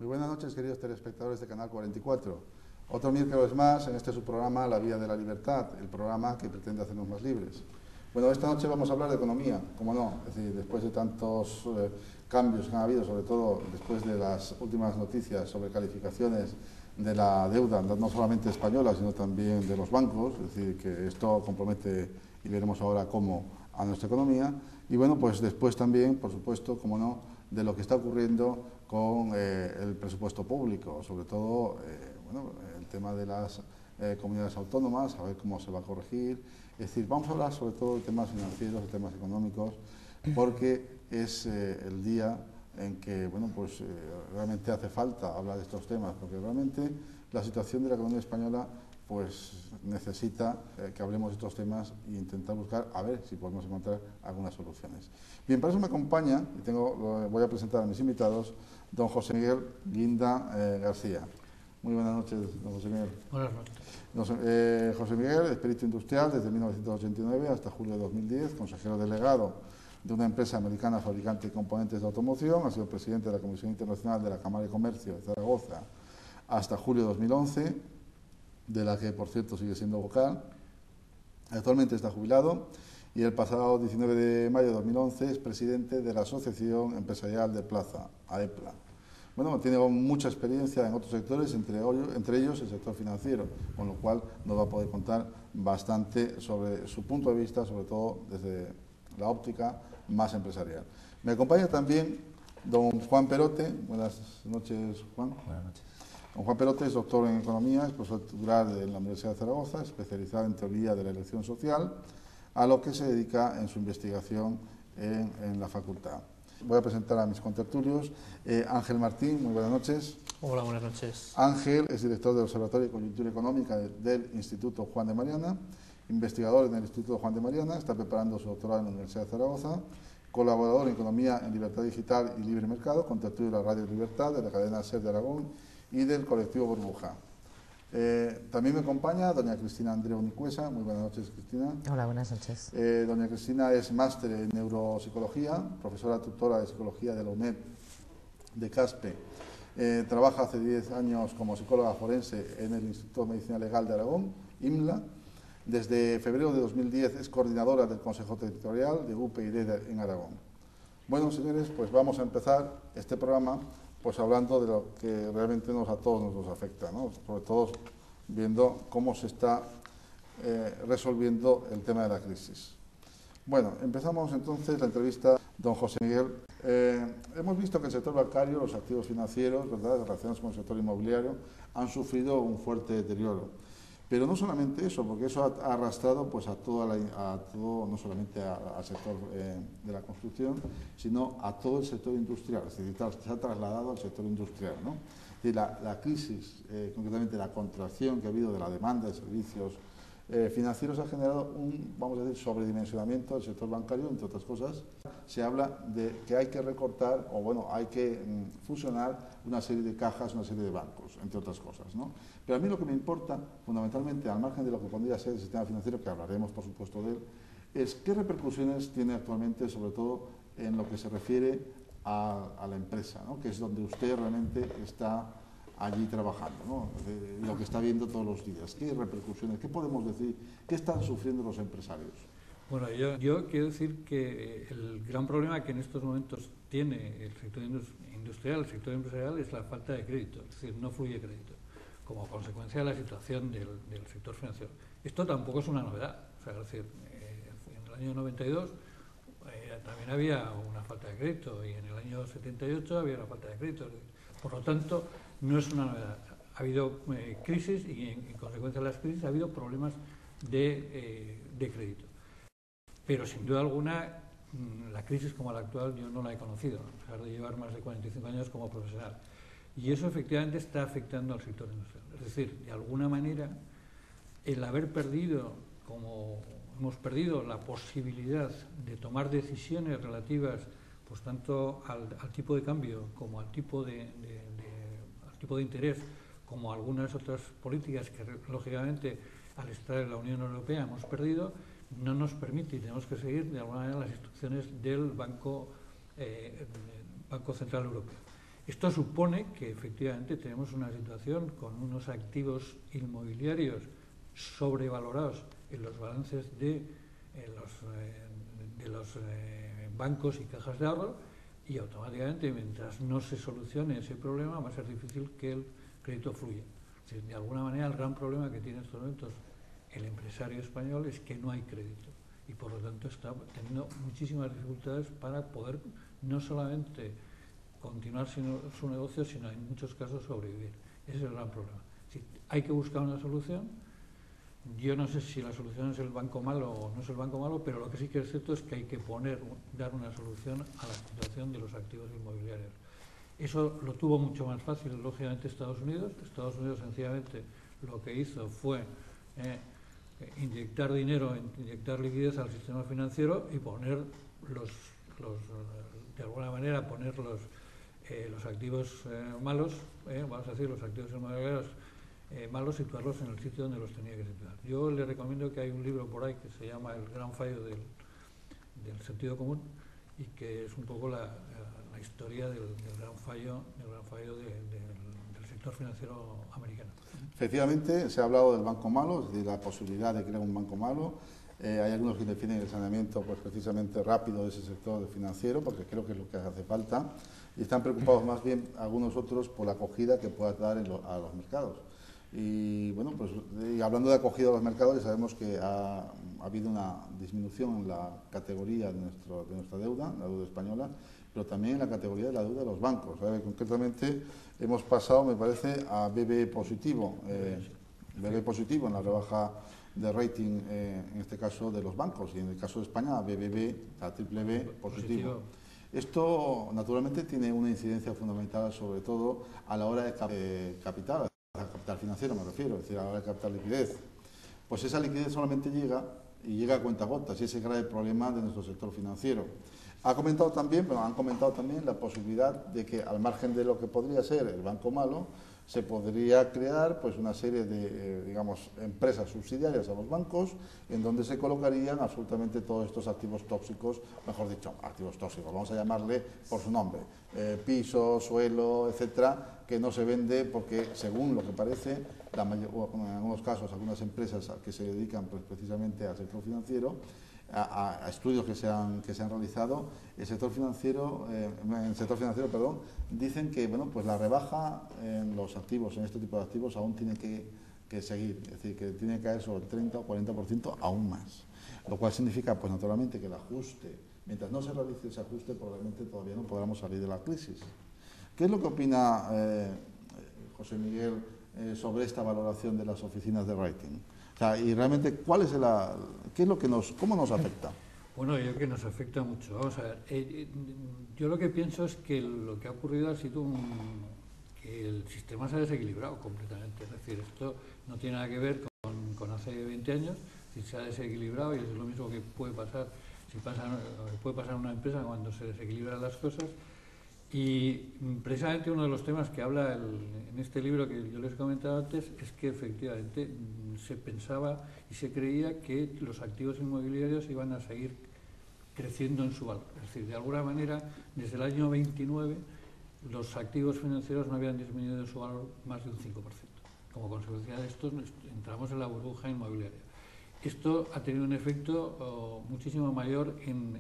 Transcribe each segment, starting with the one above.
buenas noches, queridos telespectadores de Canal 44. Otro miércoles más en este su programa La Vía de la Libertad, el programa que pretende hacernos más libres. Bueno, esta noche vamos a hablar de economía, como no, es decir, después de tantos cambios que han habido, sobre todo después de las últimas noticias sobre calificaciones de la deuda, no solamente española, sino también de los bancos, es decir, que esto compromete, y veremos ahora cómo, a nuestra economía. Y bueno, pues después también, por supuesto, como no, de lo que está ocurriendo con el presupuesto público, sobre todo bueno, el tema de las comunidades autónomas, a ver cómo se va a corregir. Es decir, vamos a hablar sobre todo de temas financieros, de temas económicos, porque es el día en que bueno, pues, realmente hace falta hablar de estos temas, porque realmente la situación de la economía española pues necesita que hablemos de estos temas e intentar buscar a ver si podemos encontrar algunas soluciones. Bien, para eso me acompaña, y voy a presentar a mis invitados, don José Miguel Guinda García. Muy buenas noches, don José Miguel. Buenas noches. José Miguel es perito industrial desde 1989 hasta julio de 2010, consejero delegado de una empresa americana fabricante de componentes de automoción, ha sido presidente de la Comisión Internacional de la Cámara de Comercio de Zaragoza hasta julio de 2011, de la que, por cierto, sigue siendo vocal. Actualmente está jubilado y el pasado 19 de mayo de 2011 es presidente de la Asociación Empresarial de Plaza, AEPLA. Bueno, tiene mucha experiencia en otros sectores, entre ellos el sector financiero, con lo cual nos va a poder contar bastante sobre su punto de vista, sobre todo desde la óptica más empresarial. Me acompaña también don Juan Perote. Buenas noches, Juan. Buenas noches. Don Juan Perote es doctor en Economía, es profesor titular de la Universidad de Zaragoza, especializado en Teoría de la Elección Social, a lo que se dedica en su investigación en la facultad. Voy a presentar a mis contertulios. Ángel Martín, muy buenas noches. Hola, buenas noches. Ángel es director del Observatorio de Coyuntura Económica del Instituto Juan de Mariana, investigador en el Instituto Juan de Mariana, está preparando su doctorado en la Universidad de Zaragoza, colaborador en Economía en Libertad Digital y Libre Mercado, contertulio de la Radio Libertad, de la cadena SER de Aragón y del colectivo Burbuja. También me acompaña doña Cristina Andreu Nicuesa. Muy buenas noches, Cristina. Hola, buenas noches. Doña Cristina es máster en neuropsicología, profesora tutora de psicología de la UNED de Caspe. Trabaja hace 10 años como psicóloga forense en el Instituto de Medicina Legal de Aragón, IMLA. Desde febrero de 2010 es coordinadora del Consejo Territorial de UPyD en Aragón. Bueno, señores, pues vamos a empezar este programa pues hablando de lo que realmente a todos nos afecta, ¿no? Sobre todo viendo cómo se está resolviendo el tema de la crisis. Bueno, empezamos entonces la entrevista, don José Miguel. Hemos visto que el sector bancario, los activos financieros, ¿verdad?, relacionados con el sector inmobiliario, han sufrido un fuerte deterioro. Pero no solamente eso, porque eso ha arrastrado pues, a todo, no solamente al sector de la construcción, sino a todo el sector industrial. Es decir, se ha trasladado al sector industrial, ¿no? Es decir, la crisis, concretamente la contracción que ha habido de la demanda de servicios financieros, ha generado un, vamos a decir, sobredimensionamiento del sector bancario, entre otras cosas. Se habla de que hay que recortar, o bueno, hay que fusionar una serie de cajas, una serie de bancos, entre otras cosas, ¿no? Pero a mí lo que me importa, fundamentalmente, al margen de lo que podría ser el sistema financiero, que hablaremos, por supuesto, de él, es qué repercusiones tiene actualmente, sobre todo en lo que se refiere a la empresa, ¿no?, que es donde usted realmente está allí trabajando, ¿no?, lo que está viendo todos los días. ¿Qué repercusiones? ¿Qué podemos decir? ¿Qué están sufriendo los empresarios? Bueno, yo quiero decir que el gran problema que en estos momentos tiene el sector industrial, el sector empresarial, es la falta de crédito, es decir, no fluye crédito, como consecuencia de la situación del sector financiero. Esto tampoco es una novedad, o sea, es decir, en el año 92 también había una falta de crédito y en el año 78 había una falta de crédito. Por lo tanto, no es una novedad. Ha habido crisis y en consecuencia de las crisis ha habido problemas de crédito. Pero sin duda alguna, la crisis como la actual yo no la he conocido, a pesar de llevar más de 45 años como profesional. Y eso efectivamente está afectando al sector industrial. Es decir, de alguna manera, el haber perdido, como hemos perdido, la posibilidad de tomar decisiones relativas pues tanto al tipo de cambio como al tipo de interés, como algunas otras políticas que lógicamente al estar en la Unión Europea hemos perdido, no nos permite y tenemos que seguir de alguna manera las instrucciones del Banco Central Europeo. Esto supone que efectivamente tenemos una situación con unos activos inmobiliarios sobrevalorados en los balances de los bancos y cajas de ahorro, y automáticamente, mientras no se solucione ese problema, va a ser difícil que el crédito fluya. Es decir, de alguna manera, el gran problema que tiene en estos momentos el empresario español es que no hay crédito, y por lo tanto está teniendo muchísimas dificultades para poder no solamente continuar su negocio, sino en muchos casos sobrevivir. Ese es el gran problema. Si hay que buscar una solución. Yo no sé si la solución es el banco malo o no es el banco malo, pero lo que sí que es cierto es que hay que dar una solución a la situación de los activos inmobiliarios. Eso lo tuvo mucho más fácil, lógicamente, Estados Unidos. Estados Unidos sencillamente lo que hizo fue inyectar dinero, inyectar liquidez al sistema financiero y poner de alguna manera poner los activos malos, vamos a decir, los activos inmobiliarios malos, situarlos en el sitio donde los tenía que situar. Yo le recomiendo que hay un libro por ahí que se llama El gran fallo del sentido común, y que es un poco la historia del gran fallo del sector financiero americano. Efectivamente, se ha hablado del banco malo, de la posibilidad de crear un banco malo. Hay algunos que definen el saneamiento pues, precisamente rápido de ese sector financiero, porque creo que es lo que hace falta, y están preocupados más bien algunos otros por la acogida que pueda dar a los mercados. Y bueno, pues hablando de acogida a los mercados, ya sabemos que ha habido una disminución en la categoría de nuestra deuda, la deuda española, pero también en la categoría de la deuda de los bancos. Concretamente hemos pasado, me parece, a BB positivo, BB positivo en la rebaja de rating, en este caso de los bancos, y en el caso de España a BBB, a triple B positivo. Esto naturalmente tiene una incidencia fundamental, sobre todo a la hora de capital financiero me refiero, es decir, a la hora de captar liquidez. Pues esa liquidez solamente llega a cuentagotas, y ese es el grave problema de nuestro sector financiero. Han comentado también la posibilidad de que, al margen de lo que podría ser el banco malo, se podría crear pues una serie de digamos, empresas subsidiarias a los bancos, en donde se colocarían absolutamente todos estos activos tóxicos, mejor dicho, activos tóxicos, vamos a llamarle por su nombre, piso, suelo, etcétera, que no se vende porque, según lo que parece, en algunos casos, algunas empresas que se dedican pues, precisamente al sector financiero, a estudios que se han realizado, el sector financiero, dicen que bueno, pues la rebaja en los activos, en este tipo de activos, aún tiene que seguir, es decir, que tiene que caer sobre el 30 o 40% aún más, lo cual significa, pues naturalmente, que el ajuste, mientras no se realice ese ajuste, probablemente todavía no podamos salir de la crisis. ¿Qué es lo que opina José Miguel sobre esta valoración de las oficinas de rating? O sea, y realmente, ¿qué es lo que cómo nos afecta? Bueno, yo creo que nos afecta mucho. Vamos a ver, yo lo que pienso es que lo que ha ocurrido ha sido que el sistema se ha desequilibrado completamente. Es decir, esto no tiene nada que ver con hace 20 años, si se ha desequilibrado, y es lo mismo que puede pasar en una empresa cuando se desequilibran las cosas. Y precisamente uno de los temas que habla en este libro que yo les comentaba antes es que efectivamente se pensaba y se creía que los activos inmobiliarios iban a seguir creciendo en su valor. Es decir, de alguna manera, desde el año 29, los activos financieros no habían disminuido en su valor más de un 5%. Como consecuencia de esto, entramos en la burbuja inmobiliaria. Esto ha tenido un efecto muchísimo mayor en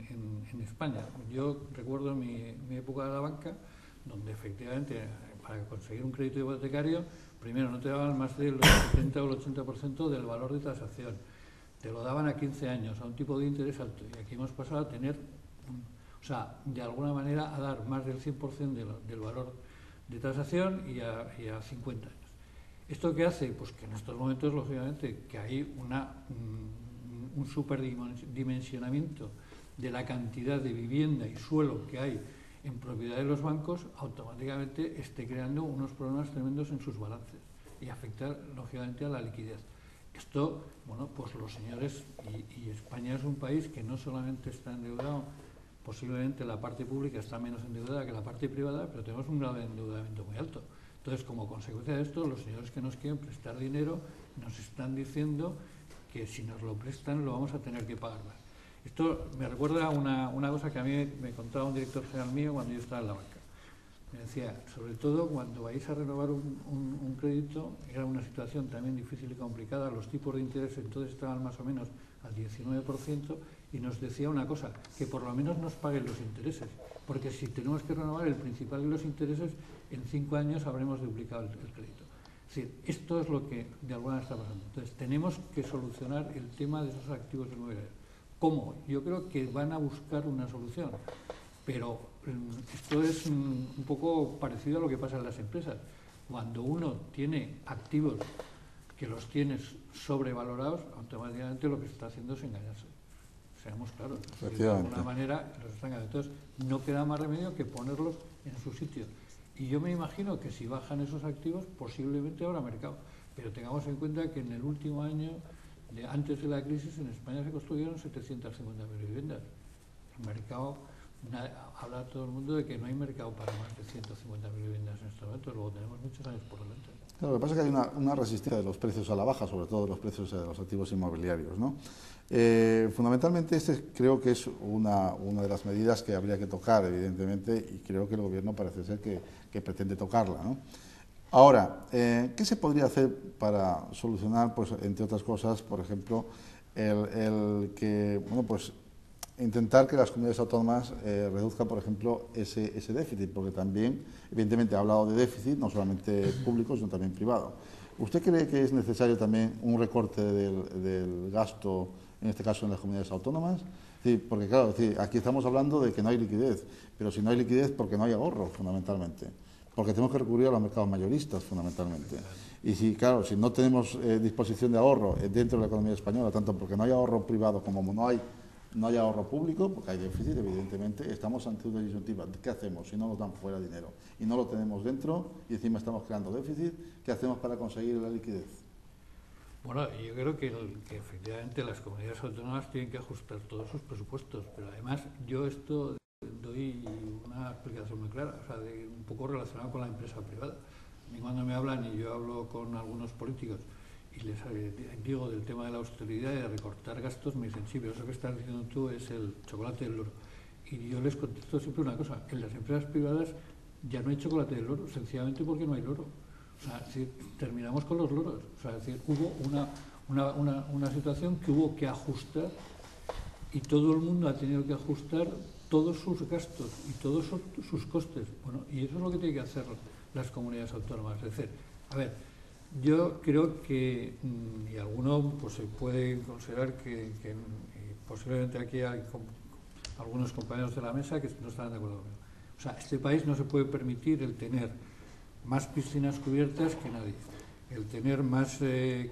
España. Yo recuerdo mi época de la banca, donde efectivamente para conseguir un crédito hipotecario, primero no te daban más del 70 o el 80% del valor de tasación. Te lo daban a 15 años, a un tipo de interés alto. Y aquí hemos pasado a tener, de alguna manera, a dar más del 100% del valor de tasación y a 50 años. ¿Esto qué hace? Pues que en estos momentos, lógicamente, que hay un superdimensionamiento de la cantidad de vivienda y suelo que hay en propiedad de los bancos, automáticamente esté creando unos problemas tremendos en sus balances y afecta, lógicamente, a la liquidez. Esto, bueno, pues los señores, y España es un país que no solamente está endeudado, posiblemente la parte pública está menos endeudada que la parte privada, pero tenemos un grado de endeudamiento muy alto. Entonces, como consecuencia de esto, los señores que nos quieren prestar dinero nos están diciendo que si nos lo prestan lo vamos a tener que pagar más. Esto me recuerda a una cosa que a mí me contaba un director general mío cuando yo estaba en la banca. Me decía, sobre todo cuando vais a renovar un crédito, era una situación también difícil y complicada, los tipos de interés entonces estaban más o menos al 19%, y nos decía una cosa, que por lo menos nos paguen los intereses, porque si tenemos que renovar el principal de los intereses, en 5 años habremos duplicado el crédito. Es decir, esto es lo que de alguna manera está pasando. Entonces, tenemos que solucionar el tema de esos activos inmobiliarios. ¿Cómo? Yo creo que van a buscar una solución, pero esto es un poco parecido a lo que pasa en las empresas. Cuando uno tiene activos que los tienes sobrevalorados, automáticamente lo que se está haciendo es engañarse. Seamos claros. De alguna manera los están engañando. Entonces, no queda más remedio que ponerlos en su sitio. Y yo me imagino que si bajan esos activos, posiblemente habrá mercado. Pero tengamos en cuenta que en el último año, antes de la crisis, en España se construyeron 750.000 viviendas. El mercado, habla todo el mundo de que no hay mercado para más de 150.000 viviendas en estos momentos, luego tenemos muchos años por delante. Claro, lo que pasa es que hay una resistencia de los precios a la baja, sobre todo de los precios de los activos inmobiliarios, ¿no? Fundamentalmente, creo que es una de las medidas que habría que tocar, evidentemente, y creo que el Gobierno parece ser que pretende tocarla, ¿no? Ahora, ¿qué se podría hacer para solucionar, pues, entre otras cosas, por ejemplo, el que, bueno, pues, intentar que las comunidades autónomas reduzcan, por ejemplo, ese déficit, porque también, evidentemente, ha hablado de déficit, no solamente público, sino también privado. ¿Usted cree que es necesario también un recorte del gasto, en este caso en las comunidades autónomas? Sí, porque, claro, aquí estamos hablando de que no hay liquidez, pero si no hay liquidez, porque no hay ahorro, fundamentalmente. Porque tenemos que recurrir a los mercados mayoristas, fundamentalmente. Y si, claro, si no tenemos disposición de ahorro dentro de la economía española, tanto porque no hay ahorro privado como no hay ahorro público, porque hay déficit, evidentemente, estamos ante una disyuntiva. ¿Qué hacemos si no nos dan fuera dinero y no lo tenemos dentro y encima estamos creando déficit? ¿Qué hacemos para conseguir la liquidez? Bueno, yo creo que efectivamente las comunidades autónomas tienen que ajustar todos sus presupuestos, pero además yo esto doy una explicación muy clara, o sea, un poco relacionado con la empresa privada. A mí cuando me hablan, y yo hablo con algunos políticos, y les digo del tema de la austeridad y de recortar gastos, me dicen, sí, pero eso que estás diciendo tú es el chocolate del loro. Y yo les contesto siempre una cosa, en las empresas privadas ya no hay chocolate del loro, sencillamente porque no hay loro. O sea, si terminamos con los loros. O sea, es decir, hubo una situación que hubo que ajustar y todo el mundo ha tenido que ajustar todos sus gastos y todos sus costes. Bueno, y eso es lo que tienen que hacer las comunidades autónomas. Es decir, a ver, yo creo que, y alguno pues se puede considerar que posiblemente aquí hay algunos compañeros de la mesa que no están de acuerdo conmigo. O sea, este país no se puede permitir el tener más piscinas cubiertas que nadie, el tener más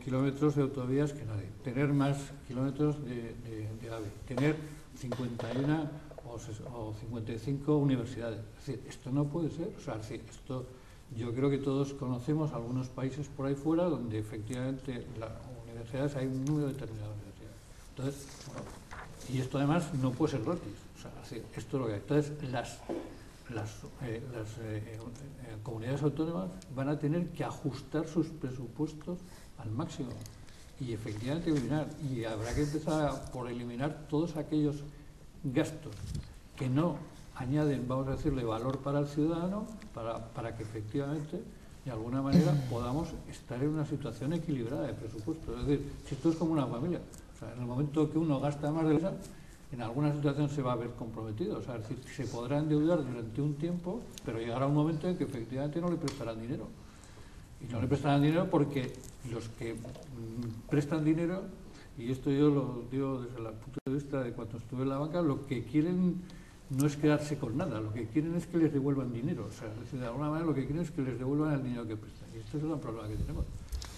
kilómetros de autovías que nadie, tener más kilómetros de AVE, tener 51 o 55 universidades. Es decir, esto no puede ser. O sea, es decir, esto, yo creo que todos conocemos algunos países por ahí fuera donde efectivamente las universidades hay un número determinado de universidades. Entonces, bueno, y esto además no puede ser gratis. O sea, es decir, esto es lo que hay. Entonces, las comunidades autónomas van a tener que ajustar sus presupuestos al máximo y efectivamente eliminar, y habrá que empezar por eliminar todos aquellos gastos que no añaden, vamos a decirle, valor para el ciudadano, para que efectivamente de alguna manera podamos estar en una situación equilibrada de presupuesto. Es decir, si esto es como una familia, o sea, en el momento que uno gasta más de esa, en alguna situación se va a ver comprometido. O sea, es decir, se podrá endeudar durante un tiempo, pero llegará un momento en que efectivamente no le prestarán dinero. Y no le prestarán dinero porque los que prestan dinero, y esto yo lo digo desde el punto de vista de cuando estuve en la banca, lo que quieren no es quedarse con nada, lo que quieren es que les devuelvan dinero. O sea, es decir, de alguna manera lo que quieren es que les devuelvan el dinero que prestan. Y este es el gran problema que tenemos.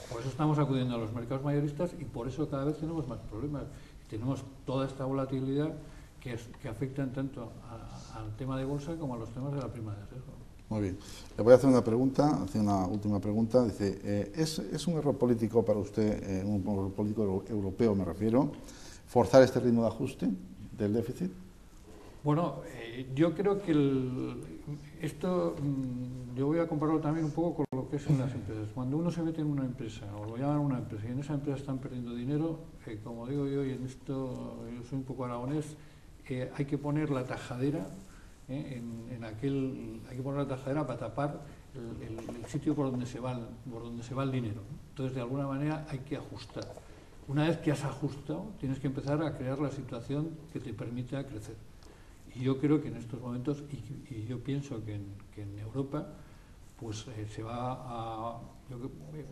Por eso estamos acudiendo a los mercados mayoristas y por eso cada vez tenemos más problemas. Tenemos toda esta volatilidad que afectan tanto al tema de bolsa como a los temas de la prima de riesgo. Muy bien. Le voy a hacer una última pregunta. Dice, ¿es un error político para usted, un error político europeo me refiero, forzar este ritmo de ajuste del déficit? Bueno, yo creo que esto yo voy a compararlo también un poco con lo que es en las empresas. Cuando uno se mete en una empresa, o lo llaman una empresa, y en esa empresa están perdiendo dinero, como digo yo, y en esto yo soy un poco aragonés, hay que poner la tajadera hay que poner la tajadera para tapar el sitio por donde se va el dinero, ¿no? Entonces, de alguna manera, hay que ajustar. Una vez que has ajustado, tienes que empezar a crear la situación que te permita crecer. Y yo creo que en estos momentos, y yo pienso que en Europa, pues yo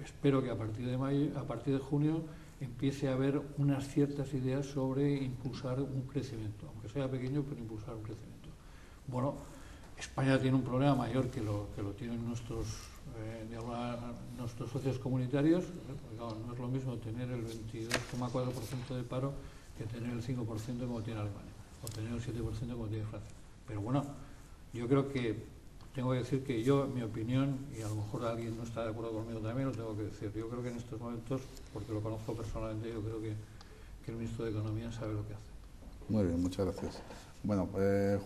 espero que a partir de mayo, a partir de junio, empiece a haber unas ciertas ideas sobre impulsar un crecimiento, aunque sea pequeño, pero impulsar un crecimiento. Bueno, España tiene un problema mayor que lo tienen nuestros socios comunitarios, porque claro, no es lo mismo tener el 22,4% de paro que tener el 5% como tiene Alemania, o tener el 7% como tiene Francia. Pero bueno, yo creo que tengo que decir que yo, mi opinión, y a lo mejor alguien no está de acuerdo conmigo también, lo tengo que decir. Yo creo que en estos momentos, porque lo conozco personalmente, yo creo que el ministro de Economía sabe lo que hace. Muy bien, muchas gracias. Bueno,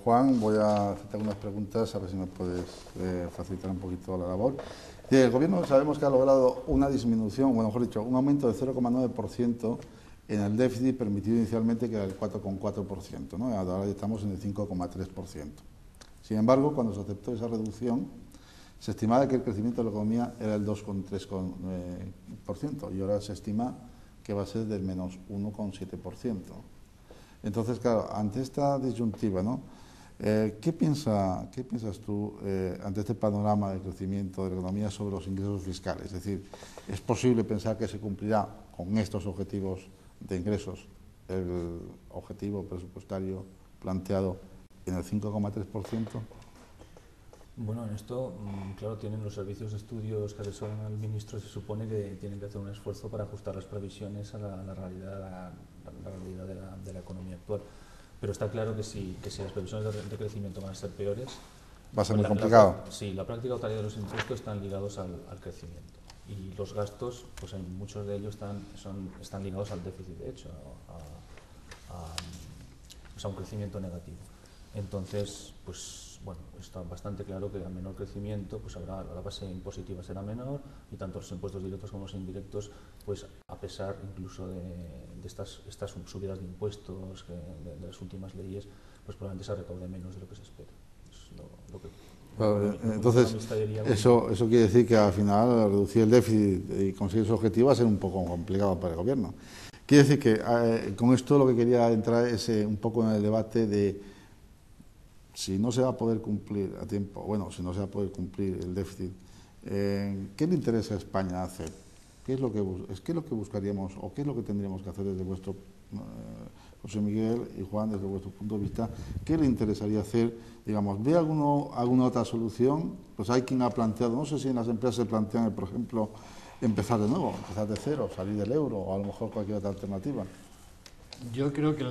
Juan, voy a hacerte algunas preguntas, a ver si me puedes facilitar un poquito la labor. El Gobierno sabemos que ha logrado una disminución, bueno, mejor dicho, un aumento de 0,9% en el déficit permitido inicialmente, que era el 4,4%, ¿no? Ahora estamos en el 5,3%. Sin embargo, cuando se aceptó esa reducción, se estimaba que el crecimiento de la economía era el 2,3%, y ahora se estima que va a ser del menos 1,7%. Entonces, claro, ante esta disyuntiva, ¿no? ¿Qué piensas tú ante este panorama de crecimiento de la economía sobre los ingresos fiscales? Es decir, ¿es posible pensar que se cumplirá con estos objetivos de ingresos el objetivo presupuestario planteado en el 5,3%? Bueno, en esto, claro, tienen los servicios de estudios que asesoran al ministro, se supone que tienen que hacer un esfuerzo para ajustar las previsiones a la realidad, de la economía actual. Pero está claro que si las previsiones de crecimiento van a ser peores, va a ser muy complicado. Sí, la práctica totalidad de los impuestos están ligados al crecimiento. Y los gastos, pues muchos de ellos están ligados al déficit, de hecho, a un crecimiento negativo. Entonces, pues bueno, está bastante claro que a menor crecimiento, pues la base impositiva será menor, y tanto los impuestos directos como los indirectos, pues a pesar incluso de estas subidas de impuestos de las últimas leyes, pues probablemente se recaude menos de lo que se espera. Es lo que entonces, eso quiere decir que al final reducir el déficit y conseguir su objetivo va a ser un poco complicado para el Gobierno. Quiere decir que con esto lo que quería entrar es un poco en el debate de si no se va a poder cumplir a tiempo, bueno, si no se va a poder cumplir el déficit, ¿qué le interesa a España hacer? ¿Qué es lo que buscaríamos o qué es lo que tendríamos que hacer desde vuestro, José Miguel y Juan, desde vuestro punto de vista? ¿Qué le interesaría hacer? Digamos, ¿ve alguna otra solución? Pues hay quien ha planteado, no sé si en las empresas se plantean, por ejemplo, empezar de nuevo, empezar de cero, salir del euro, o a lo mejor cualquier otra alternativa. Yo creo que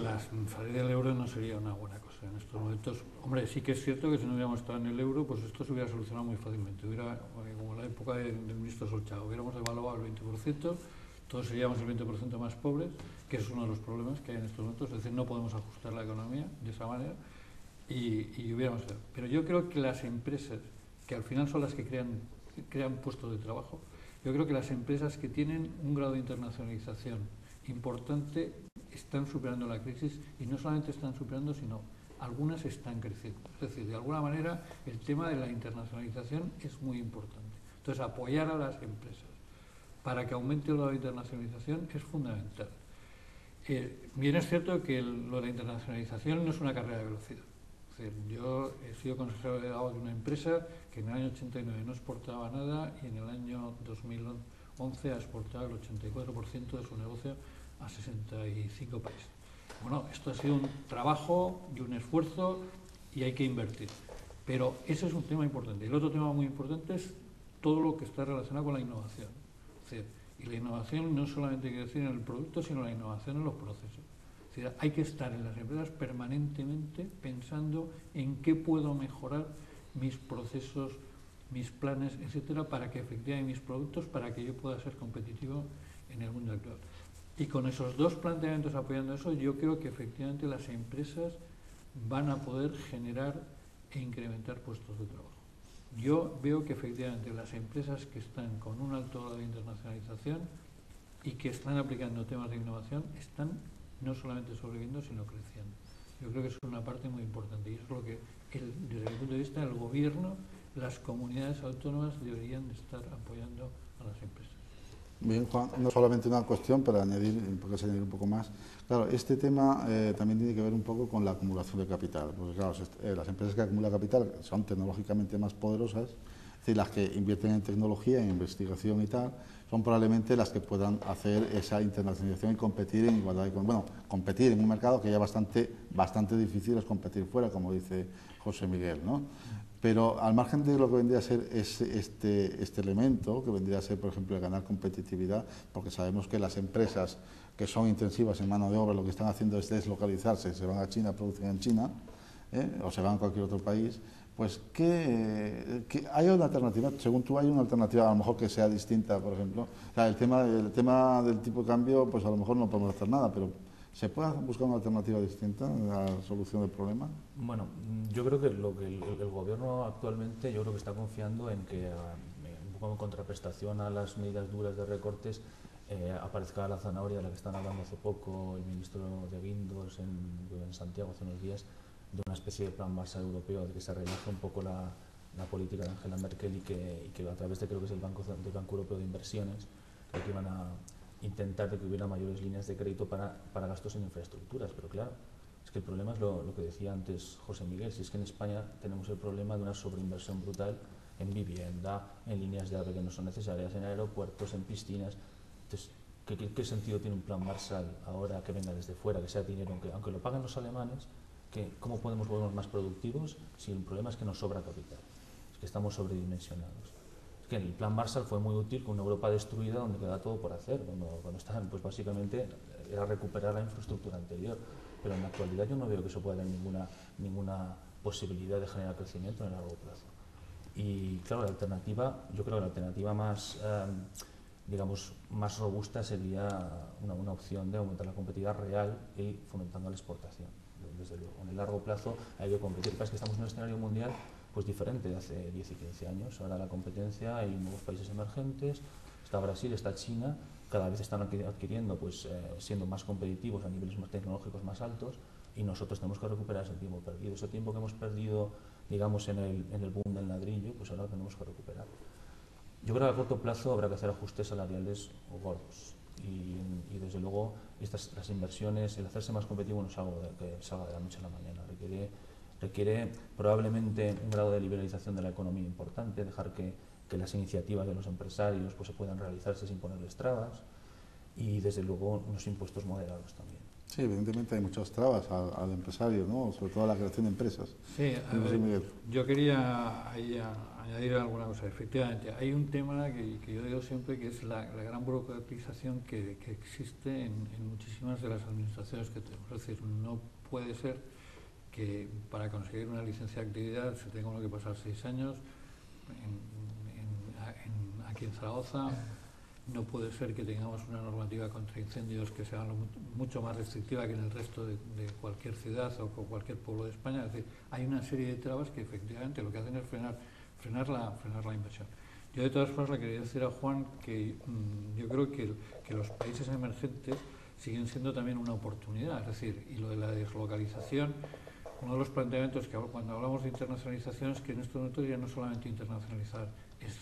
salir del euro no sería una buena cosa en estos momentos. Hombre, sí que es cierto que si no hubiéramos estado en el euro, pues esto se hubiera solucionado muy fácilmente. Como en la época del ministro Solchaga, hubiéramos devaluado el 20%, todos seríamos el 20% más pobres, que es uno de los problemas que hay en estos momentos. Es decir, no podemos ajustar la economía de esa manera y hubiéramos hecho. Pero yo creo que las empresas, que al final son las que crean puestos de trabajo, yo creo que las empresas que tienen un grado de internacionalización importante están superando la crisis, y no solamente están superando, sino algunas están creciendo. Es decir, de alguna manera el tema de la internacionalización es muy importante. Entonces, apoyar a las empresas para que aumente el grado de internacionalización es fundamental. Bien es cierto que lo de la internacionalización no es una carrera de velocidad. Es decir, yo he sido consejero delegado de una empresa que en el año 89 no exportaba nada, y en el año 2011 ha exportado el 84% de su negocio a 65 países. Bueno, esto ha sido un trabajo y un esfuerzo, y hay que invertir. Pero ese es un tema importante. El otro tema muy importante es todo lo que está relacionado con la innovación. Es decir, y la innovación no solamente quiere decir en el producto, sino la innovación en los procesos. Es decir, hay que estar en las empresas permanentemente pensando en qué puedo mejorar mis procesos, mis planes, etcétera, para que efectivamente mis productos, para que yo pueda ser competitivo en el mundo actual. Y con esos dos planteamientos apoyando eso, yo creo que efectivamente las empresas van a poder generar e incrementar puestos de trabajo. Yo veo que efectivamente las empresas que están con un alto grado de internacionalización y que están aplicando temas de innovación están no solamente sobreviviendo, sino creciendo. Yo creo que es una parte muy importante y es lo que, desde mi punto de vista, el gobierno, las comunidades autónomas deberían de estar apoyando a las empresas. Bien, Juan, no solamente una cuestión para añadir, porque se añadir un poco más. Claro, este tema también tiene que ver un poco con la acumulación de capital. Porque claro, las empresas que acumulan capital son tecnológicamente más poderosas, es decir, las que invierten en tecnología, en investigación y tal, son probablemente las que puedan hacer esa internacionalización y competir en igualdad. Bueno, competir en un mercado que ya bastante difícil es competir fuera, como dice José Miguel, ¿no? Pero al margen de lo que vendría a ser este elemento, que vendría a ser, por ejemplo, el ganar competitividad, porque sabemos que las empresas que son intensivas en mano de obra lo que están haciendo es deslocalizarse, se van a China, producen en China, o se van a cualquier otro país, pues que hay una alternativa, según tú hay una alternativa a lo mejor que sea distinta, por ejemplo. O sea, el tema del tipo de cambio, pues a lo mejor no podemos hacer nada, pero ¿se puede buscar una alternativa distinta a la solución del problema? Bueno, yo creo que lo que el gobierno actualmente yo creo que está confiando en que, un poco en contraprestación a las medidas duras de recortes, aparezca la zanahoria de la que están hablando hace poco el ministro de Guindos en Santiago hace unos días, de una especie de plan Marshall europeo, de que se relaje un poco la política de Angela Merkel y que a través de, creo que es el Banco Europeo de Inversiones, creo que iban a intentar de que hubiera mayores líneas de crédito para gastos en infraestructuras. Pero claro, es que el problema es lo que decía antes José Miguel, si es que en España tenemos el problema de una sobreinversión brutal en vivienda, en líneas de AVE que no son necesarias, en aeropuertos, en piscinas. Entonces, ¿qué sentido tiene un plan Marshall ahora que venga desde fuera, que sea dinero, aunque lo paguen los alemanes? ¿Cómo podemos volvernos más productivos si el problema es que nos sobra capital? Es que estamos sobredimensionados. Es que el plan Marshall fue muy útil con una Europa destruida donde queda todo por hacer, cuando estaban, pues básicamente era recuperar la infraestructura anterior. Pero en la actualidad yo no veo que eso pueda tener ninguna posibilidad de generar crecimiento en el largo plazo. Y claro, la alternativa, yo creo que la alternativa más, digamos, más robusta sería una opción de aumentar la competitividad real y fomentando la exportación. Desde luego, en el largo plazo hay que competir. Parece que estamos en un escenario mundial pues diferente de hace 10 y 15 años. Ahora la competencia, hay nuevos países emergentes, está Brasil, está China, cada vez están adquiriendo, pues siendo más competitivos a niveles más tecnológicos más altos, y nosotros tenemos que recuperar ese tiempo perdido. Ese tiempo que hemos perdido, digamos, en el boom del ladrillo, pues ahora lo tenemos que recuperar. Yo creo que a corto plazo habrá que hacer ajustes salariales gordos. Y desde luego las inversiones, el hacerse más competitivo no es algo que salga de la noche a la mañana, requiere probablemente un grado de liberalización de la economía importante, dejar que las iniciativas de los empresarios pues se puedan realizarse sin ponerles trabas, y desde luego unos impuestos moderados también. Sí, evidentemente hay muchas trabas al empresario, ¿no? Sobre todo a la creación de empresas. Sí, yo quería ahí añadir alguna cosa. Efectivamente, hay un tema que yo digo siempre, que es la gran burocratización que existe en muchísimas de las administraciones que tenemos. Es decir, no puede ser que para conseguir una licencia de actividad se tenga uno que pasar 6 años. Aquí en Zaragoza no puede ser que tengamos una normativa contra incendios que sea mucho más restrictiva que en el resto de cualquier ciudad o cualquier pueblo de España. Es decir, hay una serie de trabas que efectivamente lo que hacen es frenar la inversión. Yo de todas formas le quería decir a Juan que yo creo que los países emergentes siguen siendo también una oportunidad. Es decir, y lo de la deslocalización, uno de los planteamientos que cuando hablamos de internacionalización es que en estos momentos ya no solamente internacionalizar es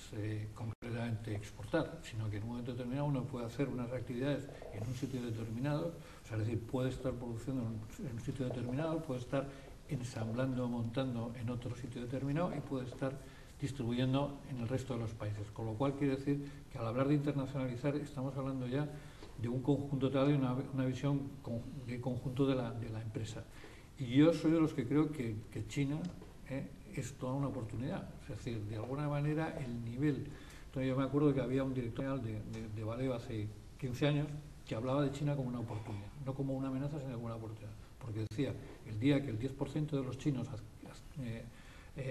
completamente exportar, sino que en un momento determinado uno puede hacer unas actividades en un sitio determinado, o sea, es decir, puede estar produciendo en un sitio determinado, puede estar ensamblando o montando en otro sitio determinado y puede estar distribuyendo en el resto de los países. Con lo cual quiere decir que al hablar de internacionalizar estamos hablando ya de un conjunto tal, de una visión de conjunto de la empresa. Y yo soy de los que creo que China es toda una oportunidad. Es decir, de alguna manera el nivel... Entonces yo me acuerdo que había un director de Valeo hace 15 años que hablaba de China como una oportunidad, no como una amenaza, sino como una oportunidad. Porque decía, el día que el 10% de los chinos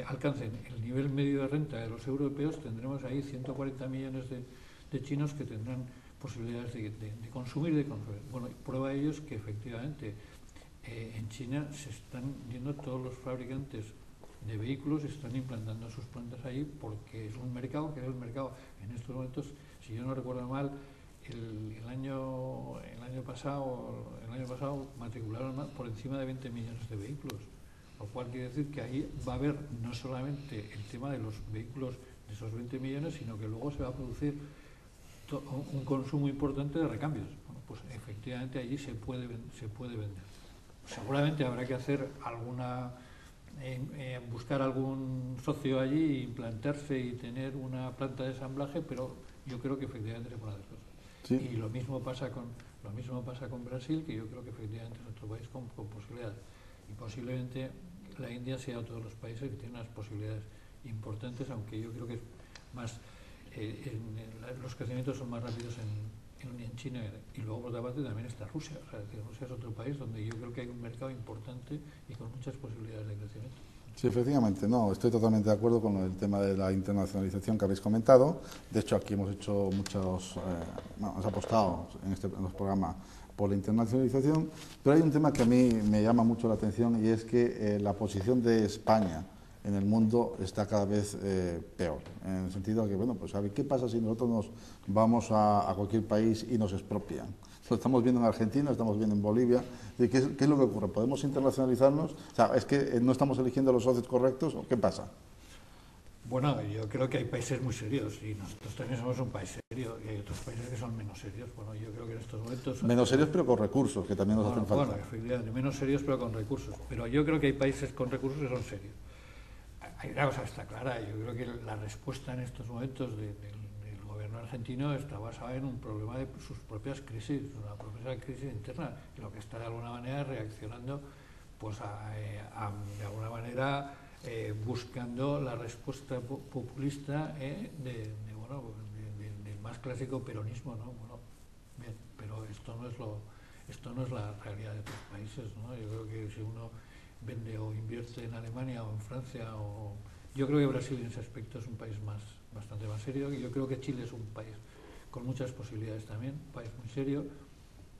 alcancen el nivel medio de renta de los europeos, tendremos ahí 140 millones de chinos que tendrán posibilidades de consumir, Bueno, prueba de ello es que efectivamente en China se están yendo todos los fabricantes de vehículos, están implantando sus plantas ahí porque es un mercado que es el mercado en estos momentos, si yo no recuerdo mal, el año pasado, el año pasado matricularon por encima de 20 millones de vehículos, lo cual quiere decir que ahí va a haber no solamente el tema de los vehículos de esos 20 millones, sino que luego se va a producir un consumo importante de recambios. Bueno, pues efectivamente allí se puede vender. Seguramente habrá que hacer buscar algún socio allí, implantarse y tener una planta de ensamblaje, pero yo creo que efectivamente se pueden hacer cosas. Sí. Y lo mismo pasa con Brasil, que yo creo que efectivamente es otro país con posibilidades. Y posiblemente la India sea otro de los países que tiene unas posibilidades importantes, aunque yo creo que es más los crecimientos son más rápidos en China, y luego por otra parte también está Rusia. O sea, Rusia es otro país donde yo creo que hay un mercado importante y con muchas posibilidades de crecimiento. Sí, efectivamente, no, estoy totalmente de acuerdo con el tema de la internacionalización que habéis comentado. De hecho, aquí hemos hecho hemos apostado en los programas por la internacionalización, pero hay un tema que a mí me llama mucho la atención, y es que la posición de España en el mundo está cada vez peor, en el sentido de que, bueno, pues a ver, ¿qué pasa si nosotros nos vamos a cualquier país y nos expropian? Lo estamos viendo en Argentina, lo estamos viendo en Bolivia. ¿Qué es lo que ocurre? ¿Podemos internacionalizarnos? O sea, ¿es que no estamos eligiendo los socios correctos o qué pasa? Bueno, yo creo que hay países muy serios y nosotros también somos un país serio, y hay otros países que son menos serios. Bueno, yo creo que en estos momentos... Menos serios pero con recursos, que también nos hacen falta. Bueno, efectivamente, menos serios pero con recursos. Pero yo creo que hay países con recursos que son serios. Hay una cosa está clara, yo creo que la respuesta en estos momentos del gobierno argentino está basada en un problema de sus propias crisis, una propia crisis interna, y lo que está de alguna manera reaccionando, pues de alguna manera buscando la respuesta populista del más clásico peronismo, ¿no? Bueno, bien, pero esto no es la realidad de otros países, ¿no? Yo creo que si uno vende o invierte en Alemania o en Francia, yo creo que Brasil en ese aspecto es un país bastante más serio, y yo creo que Chile es un país con muchas posibilidades también, un país muy serio.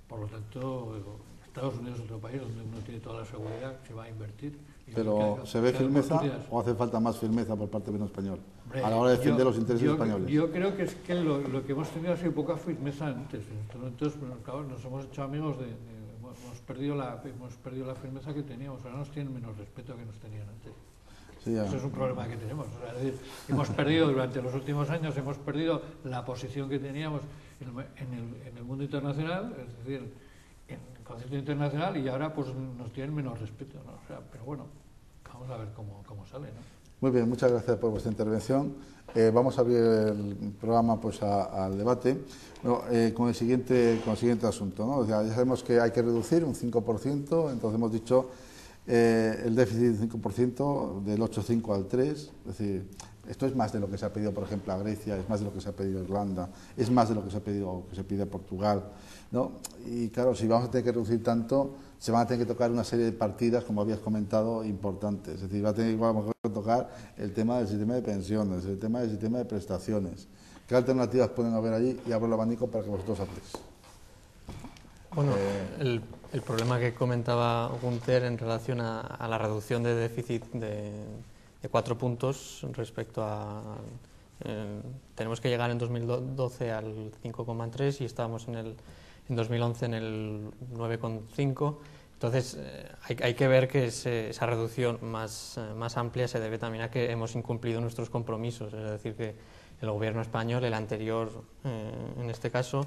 Por lo tanto, Estados Unidos es otro país donde uno tiene toda la seguridad que se va a invertir. Pero ¿se ve firmeza o hace falta más firmeza por parte del gobierno español a la hora de defender los intereses españoles? Yo creo que es que lo que hemos tenido ha sido poca firmeza antes. En estos momentos, claro, nos hemos hecho amigos hemos perdido la firmeza que teníamos. Ahora nos tienen menos respeto que nos tenían antes. Sí, eso es un problema que tenemos. O sea, es decir, hemos perdido durante los últimos años, hemos perdido la posición que teníamos en el mundo internacional, es decir, en el concierto internacional, y ahora pues nos tienen menos respeto, ¿no? O sea, pero bueno, vamos a ver cómo sale, ¿no? Muy bien, muchas gracias por vuestra intervención. Vamos a abrir el programa pues al debate, bueno, con el siguiente asunto, ¿no? O sea, ya sabemos que hay que reducir un 5%, entonces hemos dicho el déficit del 5% del 8,5 al 3%, es decir, esto es más de lo que se ha pedido, por ejemplo, a Grecia, es más de lo que se ha pedido a Irlanda, es más de lo que se pide a Portugal, ¿no? Y claro, si vamos a tener que reducir tanto, se van a tener que tocar una serie de partidas, como habías comentado, importantes. Es decir, vamos a tocar el tema del sistema de pensiones, el tema del sistema de prestaciones. ¿Qué alternativas pueden haber allí? Y abro el abanico para que vosotros habléis. Bueno, el problema que comentaba Gunther en relación a la reducción de déficit de 4 puntos respecto a... tenemos que llegar en 2012 al 5,3 y estábamos en 2011 en el 9,5. Entonces hay que ver que esa reducción más amplia se debe también a que hemos incumplido nuestros compromisos, es decir, que el gobierno español, el anterior en este caso,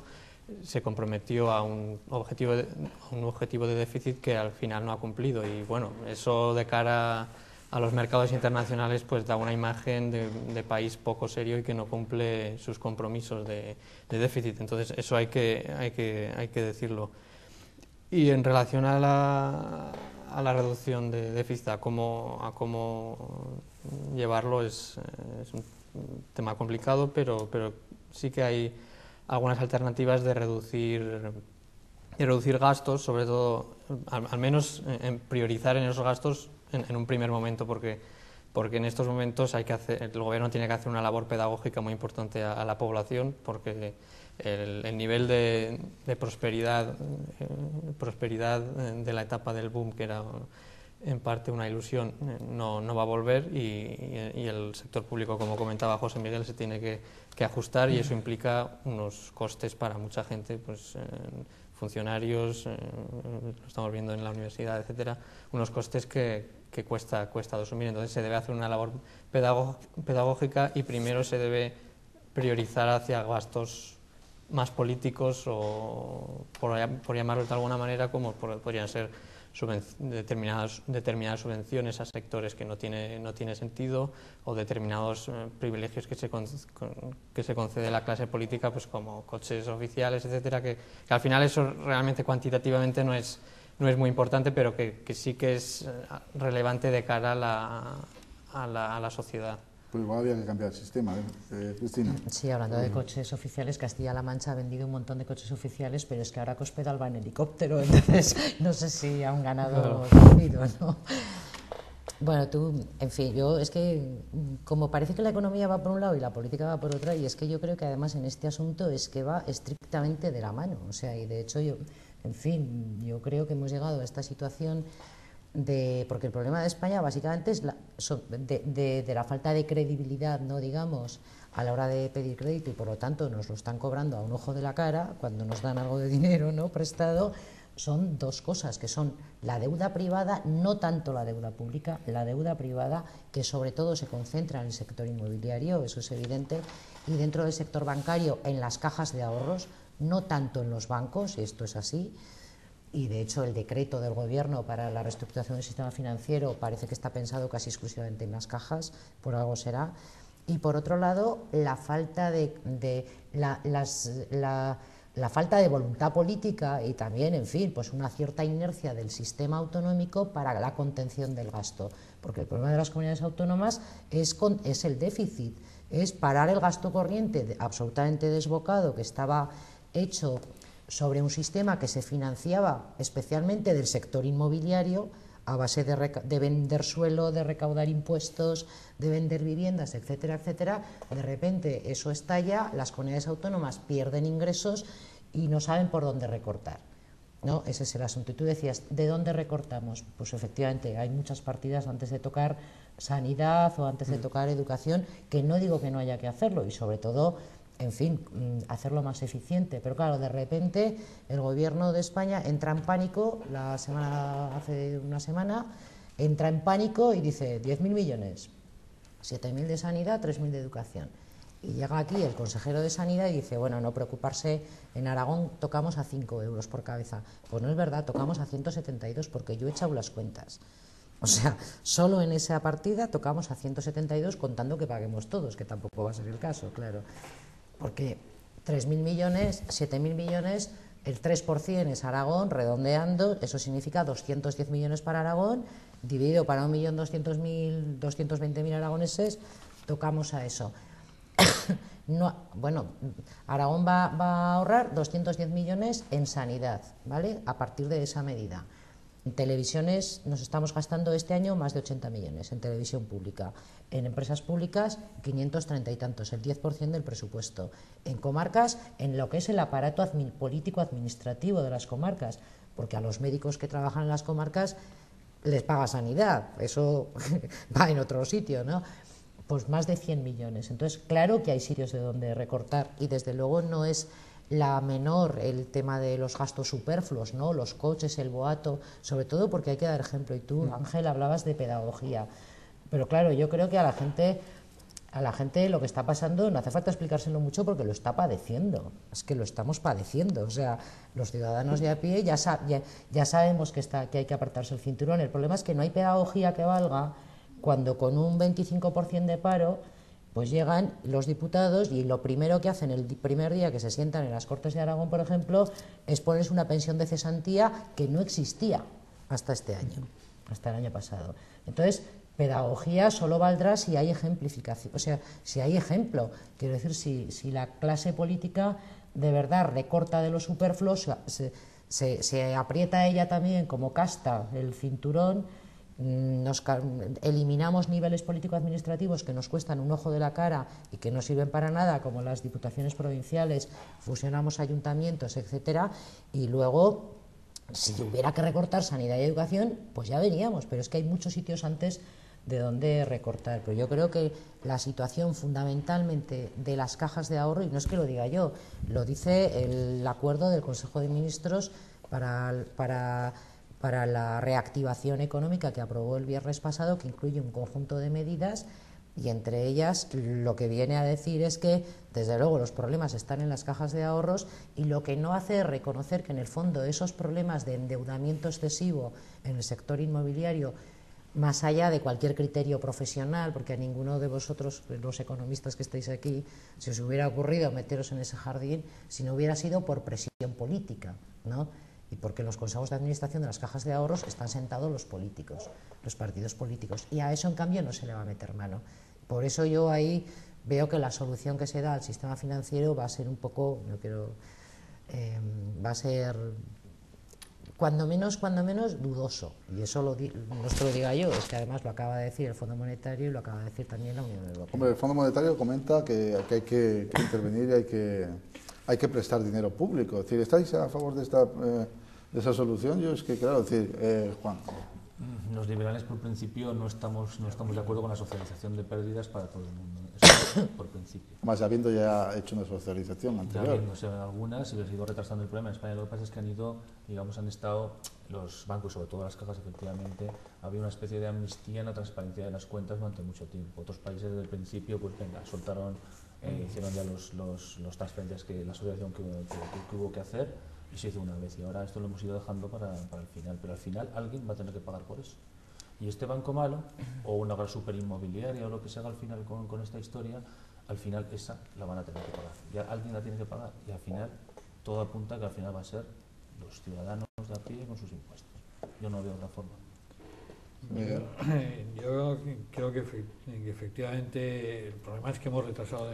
se comprometió a un objetivo de déficit que al final no ha cumplido, y bueno, eso de cara a los mercados internacionales pues da una imagen de país poco serio y que no cumple sus compromisos de déficit. Entonces eso hay que decirlo. Y en relación a la reducción de déficit, a cómo llevarlo, es un tema complicado, pero sí que hay algunas alternativas de reducir gastos, sobre todo, al menos en priorizar en esos gastos en un primer momento, porque en estos momentos el gobierno tiene que hacer una labor pedagógica muy importante a la población, porque el nivel de prosperidad de la etapa del boom, que era en parte una ilusión, no va a volver y el sector público, como comentaba José Miguel, se tiene que ajustar y eso implica unos costes para mucha gente, pues funcionarios, lo estamos viendo en la universidad, etcétera, unos costes que cuesta asumir. Entonces se debe hacer una labor pedagógica y primero se debe priorizar hacia gastos más políticos o, por llamarlo de alguna manera, como podrían ser determinadas subvenciones a sectores que no tiene sentido, o determinados privilegios que se concede a la clase política, pues como coches oficiales, etcétera, que al final eso realmente cuantitativamente no es muy importante, pero que sí que es relevante de cara a la sociedad. Pues igual había que cambiar el sistema, Cristina. Sí, hablando de coches oficiales, Castilla-La Mancha ha vendido un montón de coches oficiales, pero es que ahora Cospedal va en helicóptero, entonces no sé si ha un ganado perdido, ¿no? Bueno, tú, en fin, yo es que como parece que la economía va por un lado y la política va por otra, y es que yo creo que además en este asunto es que va estrictamente de la mano, o sea, y de hecho yo, en fin, yo creo que hemos llegado a esta situación porque el problema de España básicamente es de la falta de credibilidad, no digamos, a la hora de pedir crédito, y por lo tanto nos lo están cobrando a un ojo de la cara cuando nos dan algo de dinero, ¿no?, prestado. Son dos cosas, que son la deuda privada, no tanto la deuda pública, la deuda privada, que sobre todo se concentra en el sector inmobiliario, eso es evidente, y dentro del sector bancario en las cajas de ahorros, no tanto en los bancos, y esto es así. Y de hecho el decreto del Gobierno para la reestructuración del sistema financiero parece que está pensado casi exclusivamente en las cajas, por algo será. Y por otro lado, la falta la falta de voluntad política y también, en fin, pues una cierta inercia del sistema autonómico para la contención del gasto, porque el problema de las comunidades autónomas es el déficit, es parar el gasto corriente absolutamente desbocado que estaba hecho sobre un sistema que se financiaba especialmente del sector inmobiliario a base de vender suelo, de recaudar impuestos, de vender viviendas, etcétera, etcétera. De repente eso estalla, las comunidades autónomas pierden ingresos y no saben por dónde recortar, ¿no? Ese es el asunto. Y tú decías, ¿de dónde recortamos? Pues efectivamente hay muchas partidas antes de tocar sanidad o antes de tocar educación, que no digo que no haya que hacerlo, y sobre todo, en fin, hacerlo más eficiente. Pero claro, de repente el Gobierno de España entra en pánico, hace una semana, entra en pánico y dice 10.000 millones, 7.000 de sanidad, 3.000 de educación. Y llega aquí el consejero de Sanidad y dice, bueno, no preocuparse, en Aragón tocamos a 5 euros por cabeza. Pues no es verdad, tocamos a 172 porque yo he echado las cuentas. O sea, solo en esa partida tocamos a 172 contando que paguemos todos, que tampoco va a ser el caso, claro. Porque 3.000 millones, 7.000 millones, el 3% es Aragón, redondeando, eso significa 210 millones para Aragón, dividido para 1.220.000 aragoneses, tocamos a eso. No, bueno, Aragón va a ahorrar 210 millones en sanidad, ¿vale?, a partir de esa medida. En televisiones nos estamos gastando este año más de 80 millones en televisión pública. En empresas públicas, 530 y tantos, el 10% del presupuesto. En comarcas, en lo que es el aparato político-administrativo de las comarcas, porque a los médicos que trabajan en las comarcas les paga sanidad, eso va en otro sitio, ¿no? Pues más de 100 millones. Entonces, claro que hay sitios de donde recortar y desde luego no es la menor el tema de los gastos superfluos, ¿no?, los coches, el boato, sobre todo porque hay que dar ejemplo. Y tú, Ángel, hablabas de pedagogía. Pero claro, yo creo que a la gente lo que está pasando no hace falta explicárselo mucho porque lo está padeciendo. Es que lo estamos padeciendo. O sea, los ciudadanos de a pie ya sabemos que hay que apartarse el cinturón. El problema es que no hay pedagogía que valga cuando con un 25% de paro pues llegan los diputados y lo primero que hacen el primer día que se sientan en las Cortes de Aragón, por ejemplo, es ponerse una pensión de cesantía que no existía hasta este año, hasta el año pasado. Entonces, pedagogía solo valdrá si hay ejemplificación, o sea, si hay ejemplo. Quiero decir, si la clase política de verdad recorta de lo superfluo, se aprieta ella también como casta el cinturón, eliminamos niveles político-administrativos que nos cuestan un ojo de la cara y que no sirven para nada, como las diputaciones provinciales, fusionamos ayuntamientos, etcétera, y luego Si hubiera que recortar sanidad y educación, pues ya veríamos, pero es que hay muchos sitios antes de donde recortar. Pero yo creo que la situación fundamentalmente de las cajas de ahorro, y no es que lo diga yo, lo dice el acuerdo del Consejo de Ministros para la reactivación económica que aprobó el viernes pasado, que incluye un conjunto de medidas, y entre ellas lo que viene a decir es que, desde luego, los problemas están en las cajas de ahorros, y lo que no hace es reconocer que, en el fondo, esos problemas de endeudamiento excesivo en el sector inmobiliario, más allá de cualquier criterio profesional, porque a ninguno de vosotros, los economistas que estáis aquí, se os hubiera ocurrido meteros en ese jardín si no hubiera sido por presión política, ¿no? Y porque en los consejos de administración de las cajas de ahorros están sentados los políticos, los partidos políticos, y a eso, en cambio, no se le va a meter mano. Por eso yo ahí veo que la solución que se da al sistema financiero va a ser un poco, va a ser cuando menos dudoso, y eso no es que lo diga yo, es que además lo acaba de decir el Fondo Monetario y lo acaba de decir también la Unión Europea. Hombre, el Fondo Monetario comenta que hay que intervenir y hay que prestar dinero público. Es decir, ¿estáis a favor de esa solución? Yo es que, claro, es decir, Juan. Los liberales, por principio, no estamos de acuerdo con la socialización de pérdidas para todo el mundo. Eso por principio. Más habiendo ya hecho una socialización anterior. Ya habiéndose algunas, y les ido retrasando el problema. En España lo que pasa es que han estado los bancos, sobre todo las cajas, efectivamente, había una especie de amnistía en la transparencia de las cuentas durante mucho tiempo. Otros países desde el principio, pues venga, soltaron, hicieron ya las transferencias, la asociación que hubo que hacer, y se hizo una vez, y ahora esto lo hemos ido dejando para el final, pero al final alguien va a tener que pagar por eso. Y este banco malo, o una gran superinmobiliaria, o lo que se haga al final con esta historia, al final esa la van a tener que pagar. Ya alguien la tiene que pagar, y al final todo apunta que al final va a ser los ciudadanos de a pie con sus impuestos. Yo no veo otra forma. Yo creo que efectivamente el problema es que hemos retrasado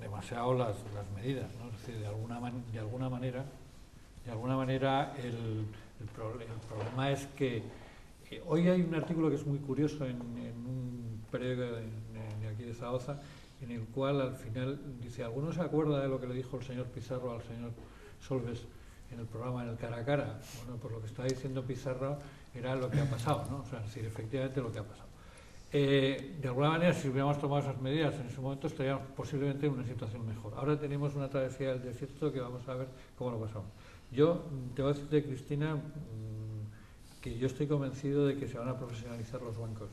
demasiado las medidas, ¿no? Es decir, de alguna manera el problema es que hoy hay un artículo que es muy curioso en un periódico de aquí de Zaragoza, en el cual al final dice: ¿alguno se acuerda de lo que le dijo el señor Pizarro al señor Solbes en el programa, en el cara a cara? Bueno, pues lo que estaba diciendo Pizarro era lo que ha pasado, ¿no? O sea, es decir, efectivamente lo que ha pasado. De alguna manera, si hubiéramos tomado esas medidas en ese momento, estaríamos posiblemente en una situación mejor. Ahora tenemos una travesía del desierto que vamos a ver cómo lo pasamos. Yo te voy a decirte, Cristina, que yo estoy convencido de que se van a profesionalizar los bancos,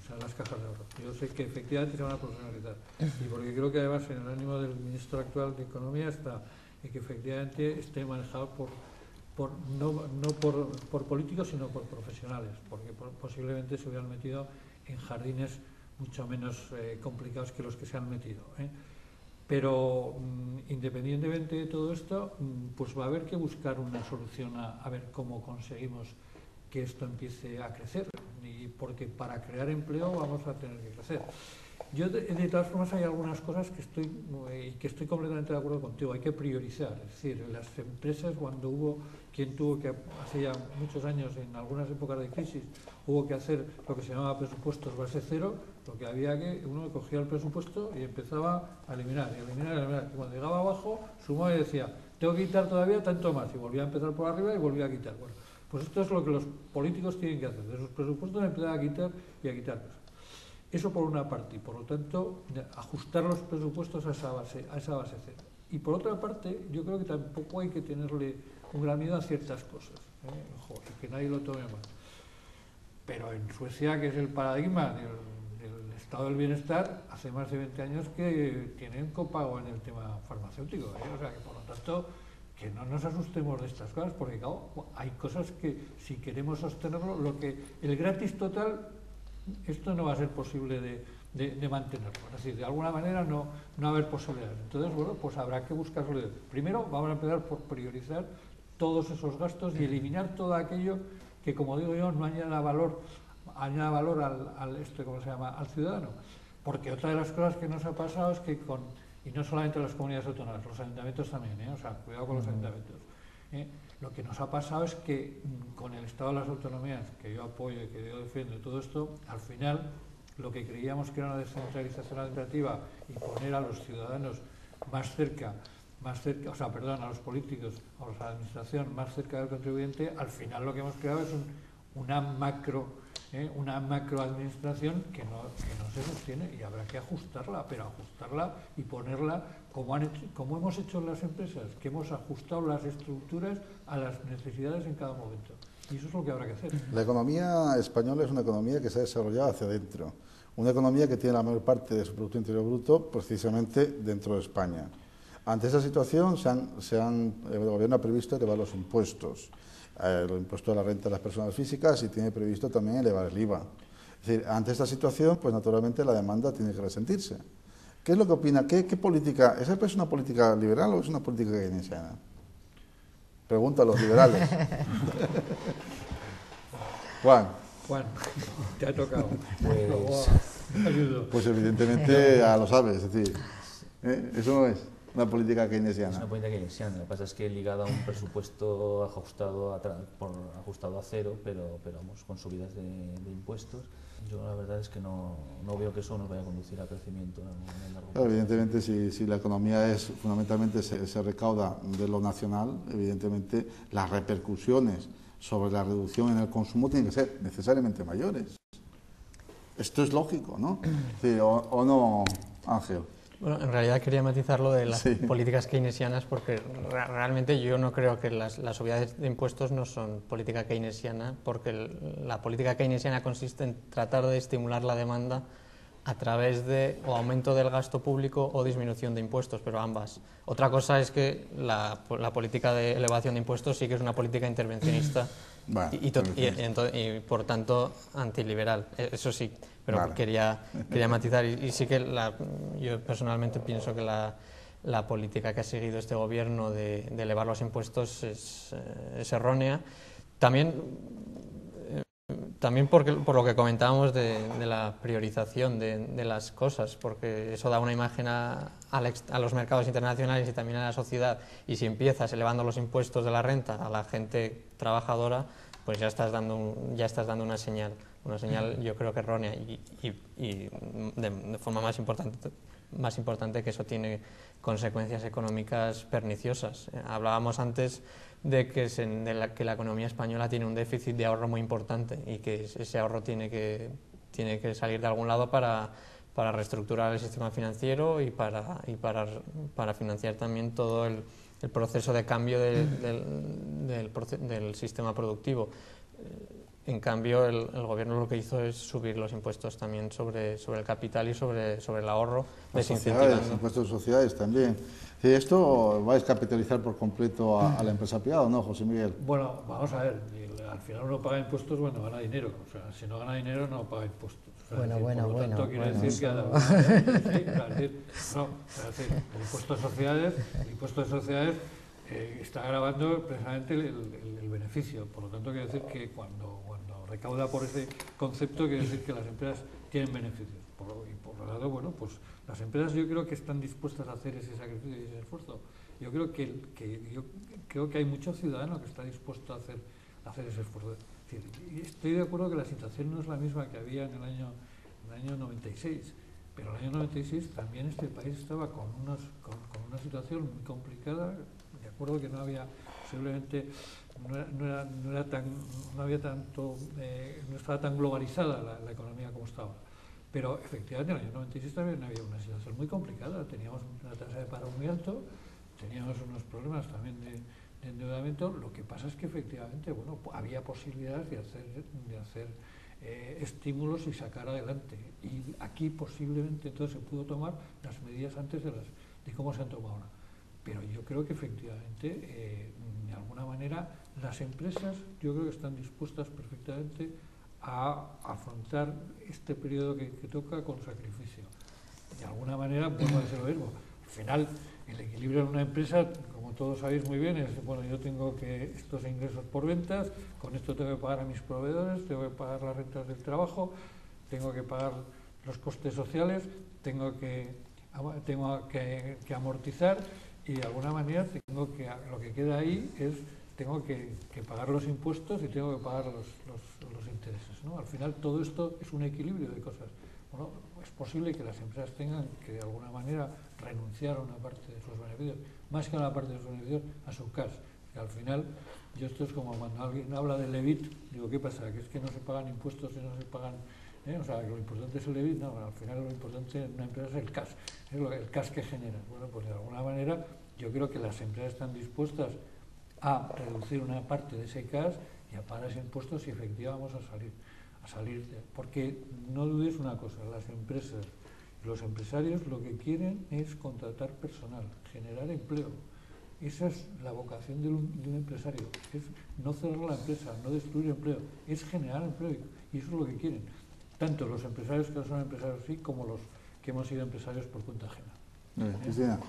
o sea, las cajas de ahorro. Yo sé que efectivamente se van a profesionalizar, y porque creo que además en el ánimo del ministro actual de Economía está en que efectivamente esté manejado no por políticos, sino por profesionales, porque posiblemente se hubieran metido en jardines mucho menos complicados que los que se han metido, ¿eh? Pero independientemente de todo esto, pues va a haber que buscar una solución a ver cómo conseguimos que esto empiece a crecer, y porque para crear empleo vamos a tener que crecer. Yo, de todas formas, hay algunas cosas que estoy completamente de acuerdo contigo. Hay que priorizar. Es decir, las empresas, cuando hubo quien tuvo que, hace ya muchos años, en algunas épocas de crisis, hubo que hacer lo que se llamaba presupuestos base cero, lo que había que, uno cogía el presupuesto y empezaba a eliminar. Y cuando llegaba abajo, sumaba y decía: tengo que quitar todavía tanto más. Y volvía a empezar por arriba y volvía a quitar. Bueno, pues esto es lo que los políticos tienen que hacer. De sus presupuestos empezar a quitar y a quitar cosas. Eso por una parte, y por lo tanto ajustar los presupuestos a esa base cero. Y por otra parte, yo creo que tampoco hay que tenerle un gran miedo a ciertas cosas, ojo, y que nadie lo tome mal. Pero en Suecia, que es el paradigma del estado del bienestar, hace más de 20 años que tienen copago en el tema farmacéutico, o sea que por lo tanto que no nos asustemos de estas cosas, porque claro, hay cosas que si queremos sostenerlo, el gratis total, esto no va a ser posible de mantenerlo. Es decir, de alguna manera no va a haber posibilidades. Entonces, bueno, pues habrá que buscar soluciones. Primero, vamos a empezar por priorizar todos esos gastos y eliminar todo aquello que, como digo yo, no añada valor al ciudadano. Porque otra de las cosas que nos ha pasado es que y no solamente las comunidades autónomas, los ayuntamientos también, o sea, cuidado con los ayuntamientos. Lo que nos ha pasado es que con el estado de las autonomías, que yo apoyo y que yo defiendo, todo esto, al final lo que creíamos que era una descentralización administrativa y poner a los ciudadanos más cerca, más cerca, o sea, perdón, a los políticos, a la administración más cerca del contribuyente, al final lo que hemos creado es una macro administración que no se sostiene, y habrá que ajustarla, pero ajustarla y ponerla como hemos hecho en las empresas, que hemos ajustado las estructuras a las necesidades en cada momento. Y eso es lo que habrá que hacer. La economía española es una economía que se ha desarrollado hacia adentro, una economía que tiene la mayor parte de su Producto Interior Bruto precisamente dentro de España. Ante esa situación, el Gobierno ha previsto elevar los impuestos, el impuesto a la renta de las personas físicas, y tiene previsto también elevar el IVA. Es decir, ante esta situación, pues naturalmente la demanda tiene que resentirse. ¿Qué es lo que opina? ¿Qué política? ¿Esa es una política liberal o es una política keynesiana? Pregunta a los liberales. Juan, te ha tocado. Pues evidentemente ya lo sabes, es decir, eso no es una política keynesiana. Es una política keynesiana, lo que pasa es que ligada a un presupuesto ajustado a cero, pero vamos, con subidas de impuestos. Yo la verdad es que no veo que eso nos vaya a conducir al crecimiento en el largo plazo. Evidentemente, si la economía fundamentalmente se recauda de lo nacional, evidentemente las repercusiones sobre la reducción en el consumo tienen que ser necesariamente mayores. Esto es lógico, ¿no? Sí, ¿o no, Ángel? Bueno, en realidad quería matizar lo de las políticas keynesianas, porque realmente yo no creo que las subidas de impuestos no son política keynesiana, porque la política keynesiana consiste en tratar de estimular la demanda a través de o aumento del gasto público o disminución de impuestos, pero ambas. Otra cosa es que la política de elevación de impuestos sí que es una política intervencionista y por tanto antiliberal, eso sí. Pero quería matizar y sí que yo personalmente pienso que la política que ha seguido este gobierno de elevar los impuestos es errónea. También por lo que comentábamos de la priorización de las cosas, porque eso da una imagen a los mercados internacionales y también a la sociedad, y si empiezas elevando los impuestos de la renta a la gente trabajadora, pues ya estás dando una señal yo creo que errónea y de forma más importante que eso tiene consecuencias económicas perniciosas. Hablábamos antes de que la economía española tiene un déficit de ahorro muy importante y que ese ahorro tiene que salir de algún lado para reestructurar el sistema financiero y para financiar también todo el proceso de cambio del sistema productivo. En cambio, el gobierno lo que hizo es subir los impuestos también sobre el capital y sobre el ahorro, desincentivando. Los impuestos de sociedades también. ¿Esto va a descapitalizar por completo a la empresa privada o no, José Miguel? Bueno, vamos a ver, al final uno paga impuestos cuando gana dinero. O sea, si no gana dinero no paga impuestos. O sea, por lo tanto, quiere decir que el impuesto de sociedades está agravando precisamente el beneficio. Por lo tanto, quiere decir que cuando recauda por ese concepto, quiere decir que las empresas tienen beneficios. Por lo tanto, bueno, pues las empresas yo creo que están dispuestas a hacer ese sacrificio y ese esfuerzo. Yo creo que hay mucho ciudadano que está dispuesto a hacer ese esfuerzo. Es decir, estoy de acuerdo que la situación no es la misma que había en el año 96, pero en el año 96 también este país estaba con una situación muy complicada. De acuerdo que no había, posiblemente no estaba tan globalizada la economía como estaba. Pero efectivamente en el año 96 también había una situación muy complicada. Teníamos una tasa de paro muy alto, teníamos unos problemas también de endeudamiento. Lo que pasa es que efectivamente, bueno, había posibilidades de hacer estímulos y sacar adelante. Y aquí posiblemente entonces se pudo tomar las medidas antes de cómo se han tomado ahora. Pero yo creo que efectivamente, de alguna manera, las empresas yo creo que están dispuestas perfectamente a afrontar este periodo que toca con sacrificio. De alguna manera, vuelvo a decir lo mismo. Al final, el equilibrio en una empresa, como todos sabéis muy bien, es, bueno, yo tengo estos ingresos por ventas, con esto tengo que pagar a mis proveedores, tengo que pagar las rentas del trabajo, tengo que pagar los costes sociales, tengo que amortizar, y de alguna manera lo que queda ahí es tengo que pagar los impuestos y tengo que pagar los intereses, ¿no? Al final todo esto es un equilibrio de cosas. bueno, es posible que las empresas tengan que de alguna manera renunciar a una parte de sus beneficios, más que a una parte de sus beneficios, a su cash. Que al final, esto es como cuando alguien habla del Levit, digo, ¿qué pasa? Que es que no se pagan impuestos y no se pagan, o sea, que lo importante es el Levit, no, al final lo importante en una empresa es el cash, es el cash que genera. Bueno, pues de alguna manera yo creo que las empresas están dispuestas a reducir una parte de ese cash y a pagar ese impuesto si efectivamente vamos a salir, porque no dudes una cosa, las empresas y los empresarios lo que quieren es contratar personal, generar empleo. Esa es la vocación de un empresario, es no cerrar la empresa, no destruir empleo, es generar empleo, y eso es lo que quieren, tanto los empresarios que son empresarios sí, como los que hemos sido empresarios por cuenta ajena. Cristina.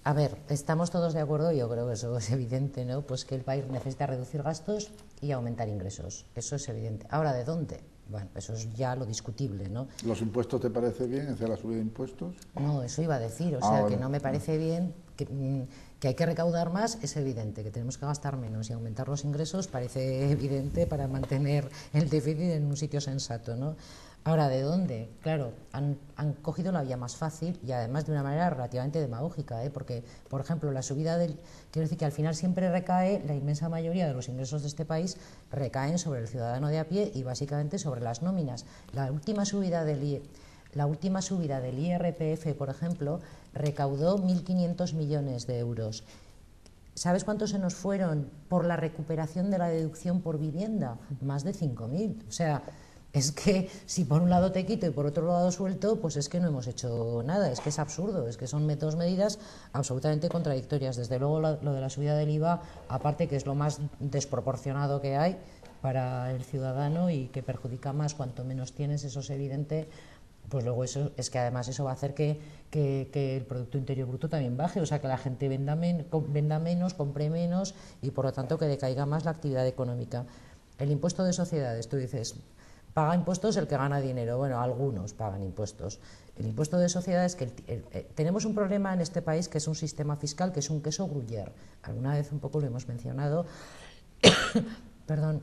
A ver, estamos todos de acuerdo, yo creo que eso es evidente, ¿no? Pues que el país necesita reducir gastos y aumentar ingresos, eso es evidente. Ahora, ¿de dónde? Bueno, eso es ya lo discutible, ¿no? ¿Los impuestos te parece bien, hacia la subida de impuestos? No, eso iba a decir, o sea, vale. que no me parece bien, que hay que recaudar más, es evidente, que tenemos que gastar menos y aumentar los ingresos parece evidente para mantener el déficit en un sitio sensato, ¿no? Ahora, ¿de dónde? Claro, han cogido la vía más fácil y además de una manera relativamente demagógica, porque, por ejemplo, la subida del... Quiero decir que al final siempre recae, la inmensa mayoría de los ingresos de este país recaen sobre el ciudadano de a pie y básicamente sobre las nóminas. La última subida del IRPF, por ejemplo, recaudó 1.500 millones de euros. ¿Sabes cuántos se nos fueron por la recuperación de la deducción por vivienda? Más de 5.000. O sea... Es que si por un lado te quito y por otro lado suelto, pues es que no hemos hecho nada, es que es absurdo, es que son dos medidas absolutamente contradictorias. Desde luego lo de la subida del IVA, aparte que es lo más desproporcionado que hay para el ciudadano y que perjudica más cuanto menos tienes, eso es evidente, pues luego eso es que además eso va a hacer que el Producto Interior Bruto también baje, o sea que la gente venda menos, compre menos y por lo tanto que decaiga más la actividad económica. El impuesto de sociedades, tú dices... Paga impuestos el que gana dinero. Bueno, algunos pagan impuestos. El impuesto de sociedades, que tenemos un problema en este país que es un sistema fiscal que es un queso gruyère. Alguna vez un poco lo hemos mencionado. Perdón.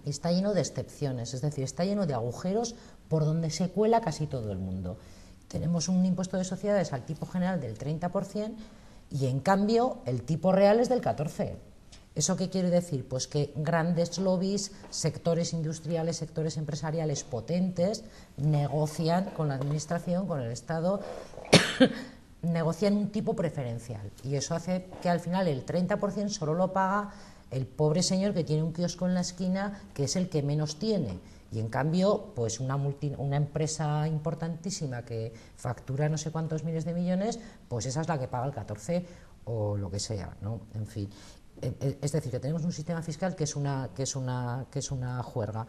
Está lleno de excepciones, es decir, está lleno de agujeros por donde se cuela casi todo el mundo. Tenemos un impuesto de sociedades al tipo general del 30% y en cambio el tipo real es del 14%. ¿Eso qué quiere decir? Pues que grandes lobbies, sectores industriales, sectores empresariales potentes, negocian con la administración, con el Estado, negocian un tipo preferencial. Y eso hace que al final el 30% solo lo paga el pobre señor que tiene un kiosco en la esquina, que es el que menos tiene. Y en cambio, pues una empresa importantísima que factura no sé cuántos miles de millones, pues esa es la que paga el 14% o lo que sea, ¿no? En fin. Es decir, que tenemos un sistema fiscal que es una juerga.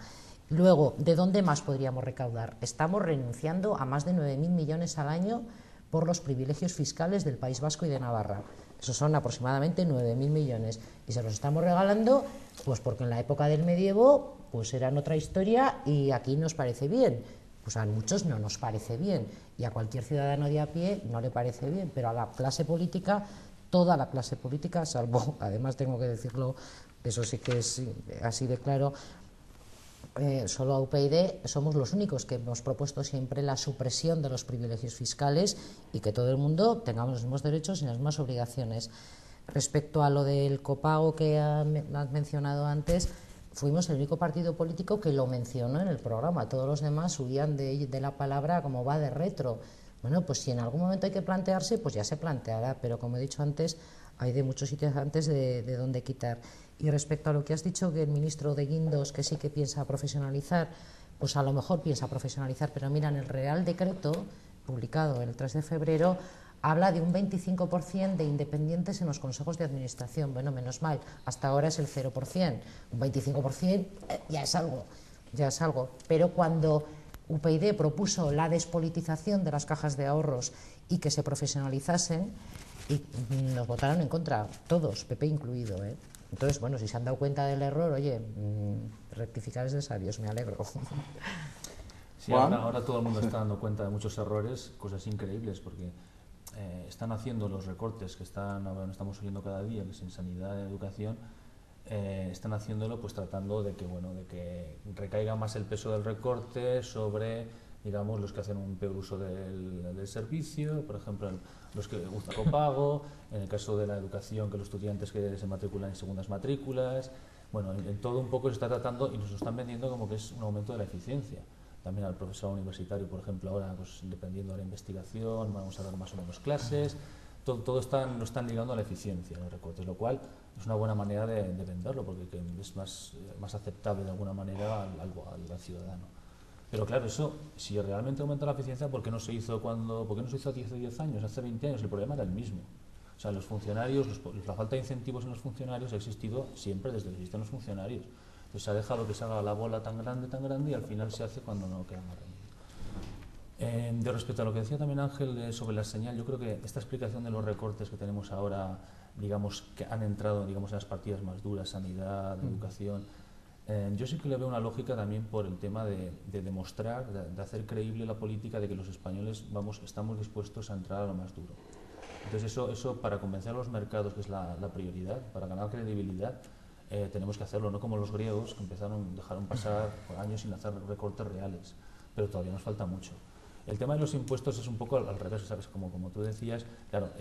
Luego, ¿de dónde más podríamos recaudar? Estamos renunciando a más de 9.000 millones al año por los privilegios fiscales del País Vasco y de Navarra. Esos son aproximadamente 9.000 millones. Y se los estamos regalando pues porque en la época del medievo pues eran otra historia y aquí nos parece bien. Pues a muchos no nos parece bien y a cualquier ciudadano de a pie no le parece bien, pero a la clase política... Toda la clase política, salvo, además tengo que decirlo, eso sí que es así de claro, solo a UPyD somos los únicos que hemos propuesto siempre la supresión de los privilegios fiscales y que todo el mundo tengamos los mismos derechos y las mismas obligaciones. Respecto a lo del copago que has mencionado antes, fuimos el único partido político que lo mencionó en el programa, todos los demás huían de la palabra como va de retro. Bueno, pues si en algún momento hay que plantearse, pues ya se planteará, pero como he dicho antes, hay de muchos sitios antes de dónde quitar. Y respecto a lo que has dicho, que el ministro de Guindos, que sí que piensa profesionalizar, pues a lo mejor piensa profesionalizar, pero mira, en el Real Decreto, publicado el 3 de febrero, habla de un 25% de independientes en los consejos de administración. Bueno, menos mal, hasta ahora es el 0%, un 25% ya es algo, pero cuando... UPyD propuso la despolitización de las cajas de ahorros y que se profesionalizasen y nos votaron en contra, todos, PP incluido. Entonces, bueno, si se han dado cuenta del error, oye, rectificar es de sabios, me alegro. Sí, ahora todo el mundo está dando cuenta de muchos errores, cosas increíbles, porque están haciendo los recortes que estamos oyendo cada día, que es en sanidad y educación, están haciéndolo pues tratando de que recaiga más el peso del recorte sobre digamos, los que hacen un peor uso del servicio, por ejemplo, los que usan copago, en el caso de la educación, que los estudiantes que se matriculan en segundas matrículas. Bueno, en todo un poco se está tratando y nos lo están vendiendo como que es un aumento de la eficiencia. También al profesor universitario, por ejemplo, ahora, pues, dependiendo de la investigación, vamos a dar más o menos clases. Todo lo están ligando a la eficiencia, los recortes, lo cual es una buena manera de venderlo, porque es más aceptable de alguna manera al ciudadano. Pero claro, eso, si realmente aumenta la eficiencia, ¿por qué no se hizo hace 10 años, hace 20 años? El problema era el mismo. O sea, los funcionarios, la falta de incentivos en los funcionarios ha existido siempre desde que existen los funcionarios. Entonces se ha dejado que se haga la bola tan grande y al final se hace cuando no queda más remedio. De respecto a lo que decía también Ángel sobre la señal, yo creo que esta explicación de los recortes que tenemos ahora, digamos, que han entrado, digamos, en las partidas más duras, sanidad, educación, yo sí que le veo una lógica también por el tema de demostrar, de hacer creíble la política de que los españoles estamos dispuestos a entrar a lo más duro. Entonces eso para convencer a los mercados, que es la prioridad, para ganar credibilidad, tenemos que hacerlo, no como los griegos, que dejaron pasar por años sin hacer recortes reales, pero todavía nos falta mucho. El tema de los impuestos es un poco al revés, ¿sabes? Como tú decías, claro,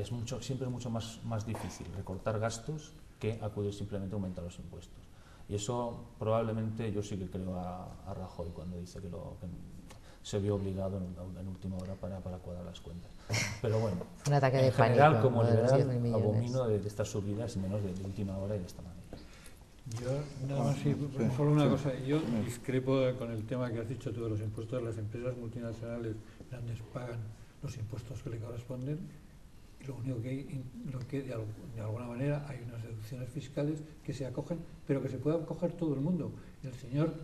siempre es mucho más difícil recortar gastos que acudir simplemente a aumentar los impuestos. Y eso probablemente yo sí que creo a Rajoy cuando dice que se vio obligado en última hora para cuadrar las cuentas. Pero bueno, un ataque en de general, pánico, como de los liberal, 10.000 millones. abomino de estas subidas, y menos de última hora y de esta manera. Yo, nada más, solo una cosa, yo discrepo con el tema que has dicho tú de los impuestos. Las empresas multinacionales grandes pagan los impuestos que le corresponden. Lo único que de alguna manera hay unas deducciones fiscales que se acogen, pero que se puede acoger todo el mundo. El señor,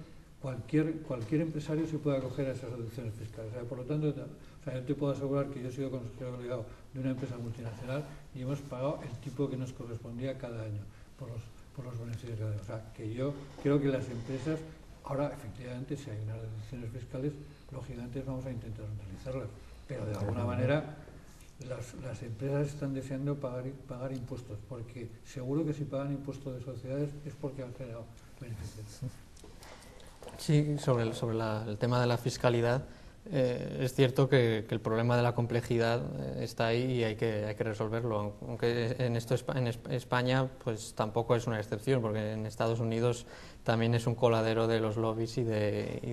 cualquier empresario se puede acoger a esas deducciones fiscales. O sea, por lo tanto, yo te puedo asegurar que yo he sido consejero delegado de una empresa multinacional y hemos pagado el tipo que nos correspondía cada año por los beneficios que da. O sea, que yo creo que las empresas, ahora efectivamente si hay unas deducciones fiscales, lógicamente vamos a intentar utilizarlas, pero de alguna manera las empresas están deseando pagar impuestos, porque seguro que si pagan impuestos de sociedades es porque han generado beneficios. Sí, sobre el tema de la fiscalidad, es cierto que el problema de la complejidad está ahí y hay que resolverlo, aunque en España pues tampoco es una excepción, porque en Estados Unidos también es un coladero de los lobbies y de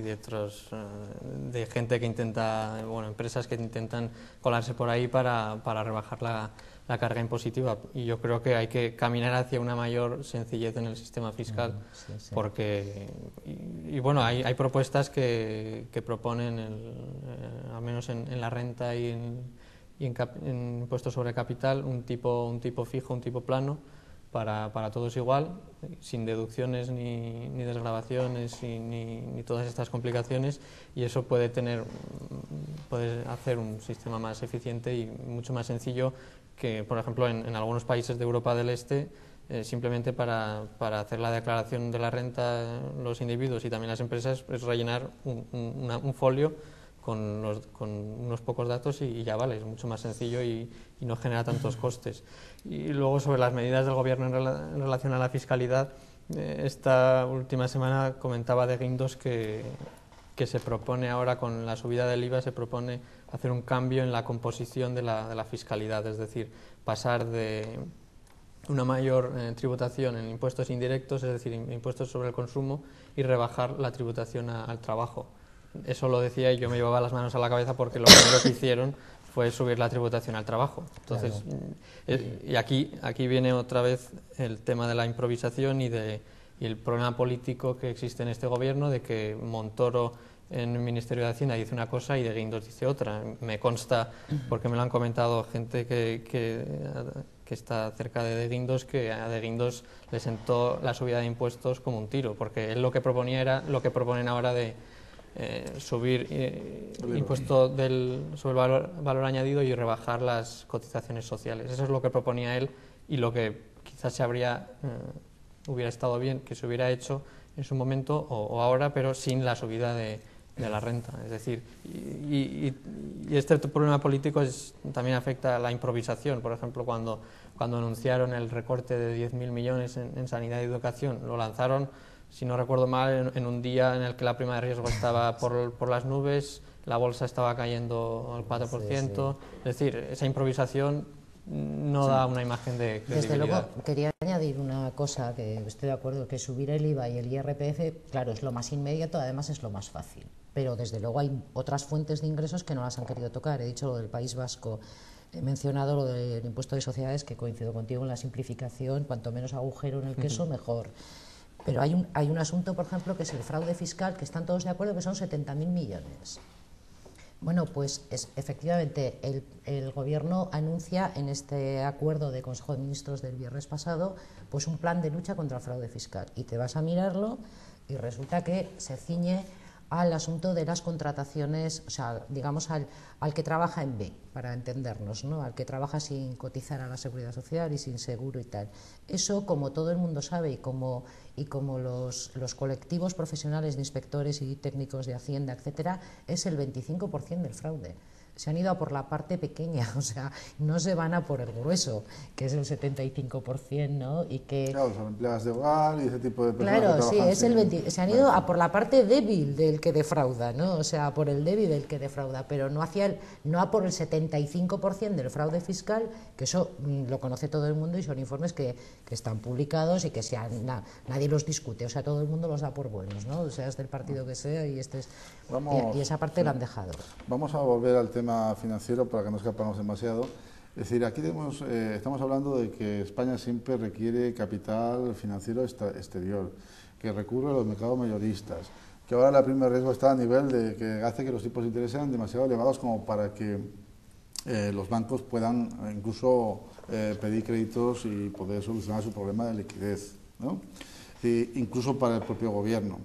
gente que intenta, empresas que intentan colarse por ahí para rebajar la carga impositiva, y yo creo que hay que caminar hacia una mayor sencillez en el sistema fiscal, porque hay propuestas que proponen al menos en la renta y en impuestos sobre capital un tipo fijo, un tipo plano para todos igual, sin deducciones ni desgravaciones ni todas estas complicaciones, y eso puede hacer un sistema más eficiente y mucho más sencillo que, por ejemplo, en algunos países de Europa del Este, simplemente para hacer la declaración de la renta los individuos y también las empresas es rellenar un folio con unos pocos datos y ya vale, es mucho más sencillo y no genera tantos costes. Y luego sobre las medidas del Gobierno en relación a la fiscalidad, esta última semana comentaba de Guindos que se propone ahora, con la subida del IVA, se propone hacer un cambio en la composición de la fiscalidad, es decir, pasar de una mayor tributación en impuestos indirectos, es decir, impuestos sobre el consumo, y rebajar la tributación al trabajo. Eso lo decía y yo me llevaba las manos a la cabeza, porque lo primero que hicieron fue subir la tributación al trabajo. Entonces, claro. Y aquí viene otra vez el tema de la improvisación y el problema político que existe en este gobierno, de que Montoro en el Ministerio de Hacienda dice una cosa y de Guindos dice otra. Me consta, porque me lo han comentado gente que está cerca de Guindos, que a de Guindos le sentó la subida de impuestos como un tiro, porque él lo que proponía era lo que proponen ahora de subir impuesto sobre el valor añadido y rebajar las cotizaciones sociales. Eso es lo que proponía él, y lo que quizás hubiera estado bien que se hubiera hecho en su momento o ahora, pero sin la subida de la renta. Es decir, y este problema político también afecta a la improvisación. Por ejemplo, cuando anunciaron el recorte de 10.000 millones en sanidad y educación, lo lanzaron, si no recuerdo mal, en un día en el que la prima de riesgo estaba por las nubes, la bolsa estaba cayendo al 4%, es decir, esa improvisación no da una imagen de credibilidad. Desde luego, quería añadir una cosa que estoy de acuerdo, que subir el IVA y el IRPF, claro, es lo más inmediato, además es lo más fácil, pero desde luego hay otras fuentes de ingresos que no las han querido tocar. He dicho lo del País Vasco, he mencionado lo del impuesto de sociedades, que coincido contigo en la simplificación, cuanto menos agujero en el queso, mejor. Pero hay un asunto, por ejemplo, que es el fraude fiscal, que están todos de acuerdo que son 70.000 millones. Bueno, pues efectivamente el Gobierno anuncia en este acuerdo de Consejo de Ministros del viernes pasado pues un plan de lucha contra el fraude fiscal, y te vas a mirarlo y resulta que se ciñe al asunto de las contrataciones, o sea, digamos al que trabaja en B, para entendernos, ¿no? Al que trabaja sin cotizar a la Seguridad Social y sin seguro y tal. Eso, como todo el mundo sabe y como los colectivos profesionales de inspectores y técnicos de Hacienda, etcétera, es el 25% del fraude. Se han ido a por la parte pequeña, o sea, no se van a por el grueso, que es el 75%, ¿no? Y que... Claro, son empleadas de hogar y ese tipo de personas. Claro, sí, es el 20, se han ido a por la parte débil del que defrauda, ¿no? O sea, por el débil del que defrauda, pero no a por el 75% del fraude fiscal, que eso lo conoce todo el mundo y son informes que están publicados y que nadie los discute, o sea, todo el mundo los da por buenos, ¿no? O sea, es del partido que sea y y esa parte la han dejado. Vamos a volver al tema financiero para que no escapamos demasiado. Es decir, aquí estamos hablando de que España siempre requiere capital financiero exterior, que recurre a los mercados mayoristas, que ahora la prima de riesgo está a nivel de que hace que los tipos de interés sean demasiado elevados como para que los bancos puedan incluso pedir créditos y poder solucionar su problema de liquidez, ¿no? Incluso para el propio gobierno.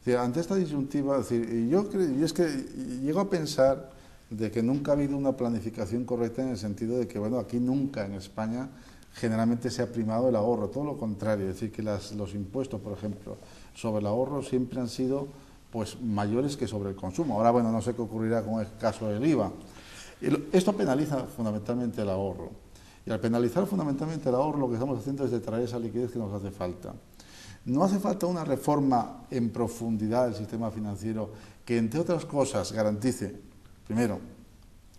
Es decir, ante esta disyuntiva, yo es que llego a pensar de que nunca ha habido una planificación correcta en el sentido de que, bueno, aquí nunca en España generalmente se ha primado el ahorro, todo lo contrario, es decir, que los impuestos, por ejemplo, sobre el ahorro siempre han sido pues mayores que sobre el consumo. Ahora, bueno, no sé qué ocurrirá con el caso del IVA. Esto penaliza fundamentalmente el ahorro. Y al penalizar fundamentalmente el ahorro, lo que estamos haciendo es detraer esa liquidez que nos hace falta. No hace falta una reforma en profundidad del sistema financiero que, entre otras cosas, garantice, primero,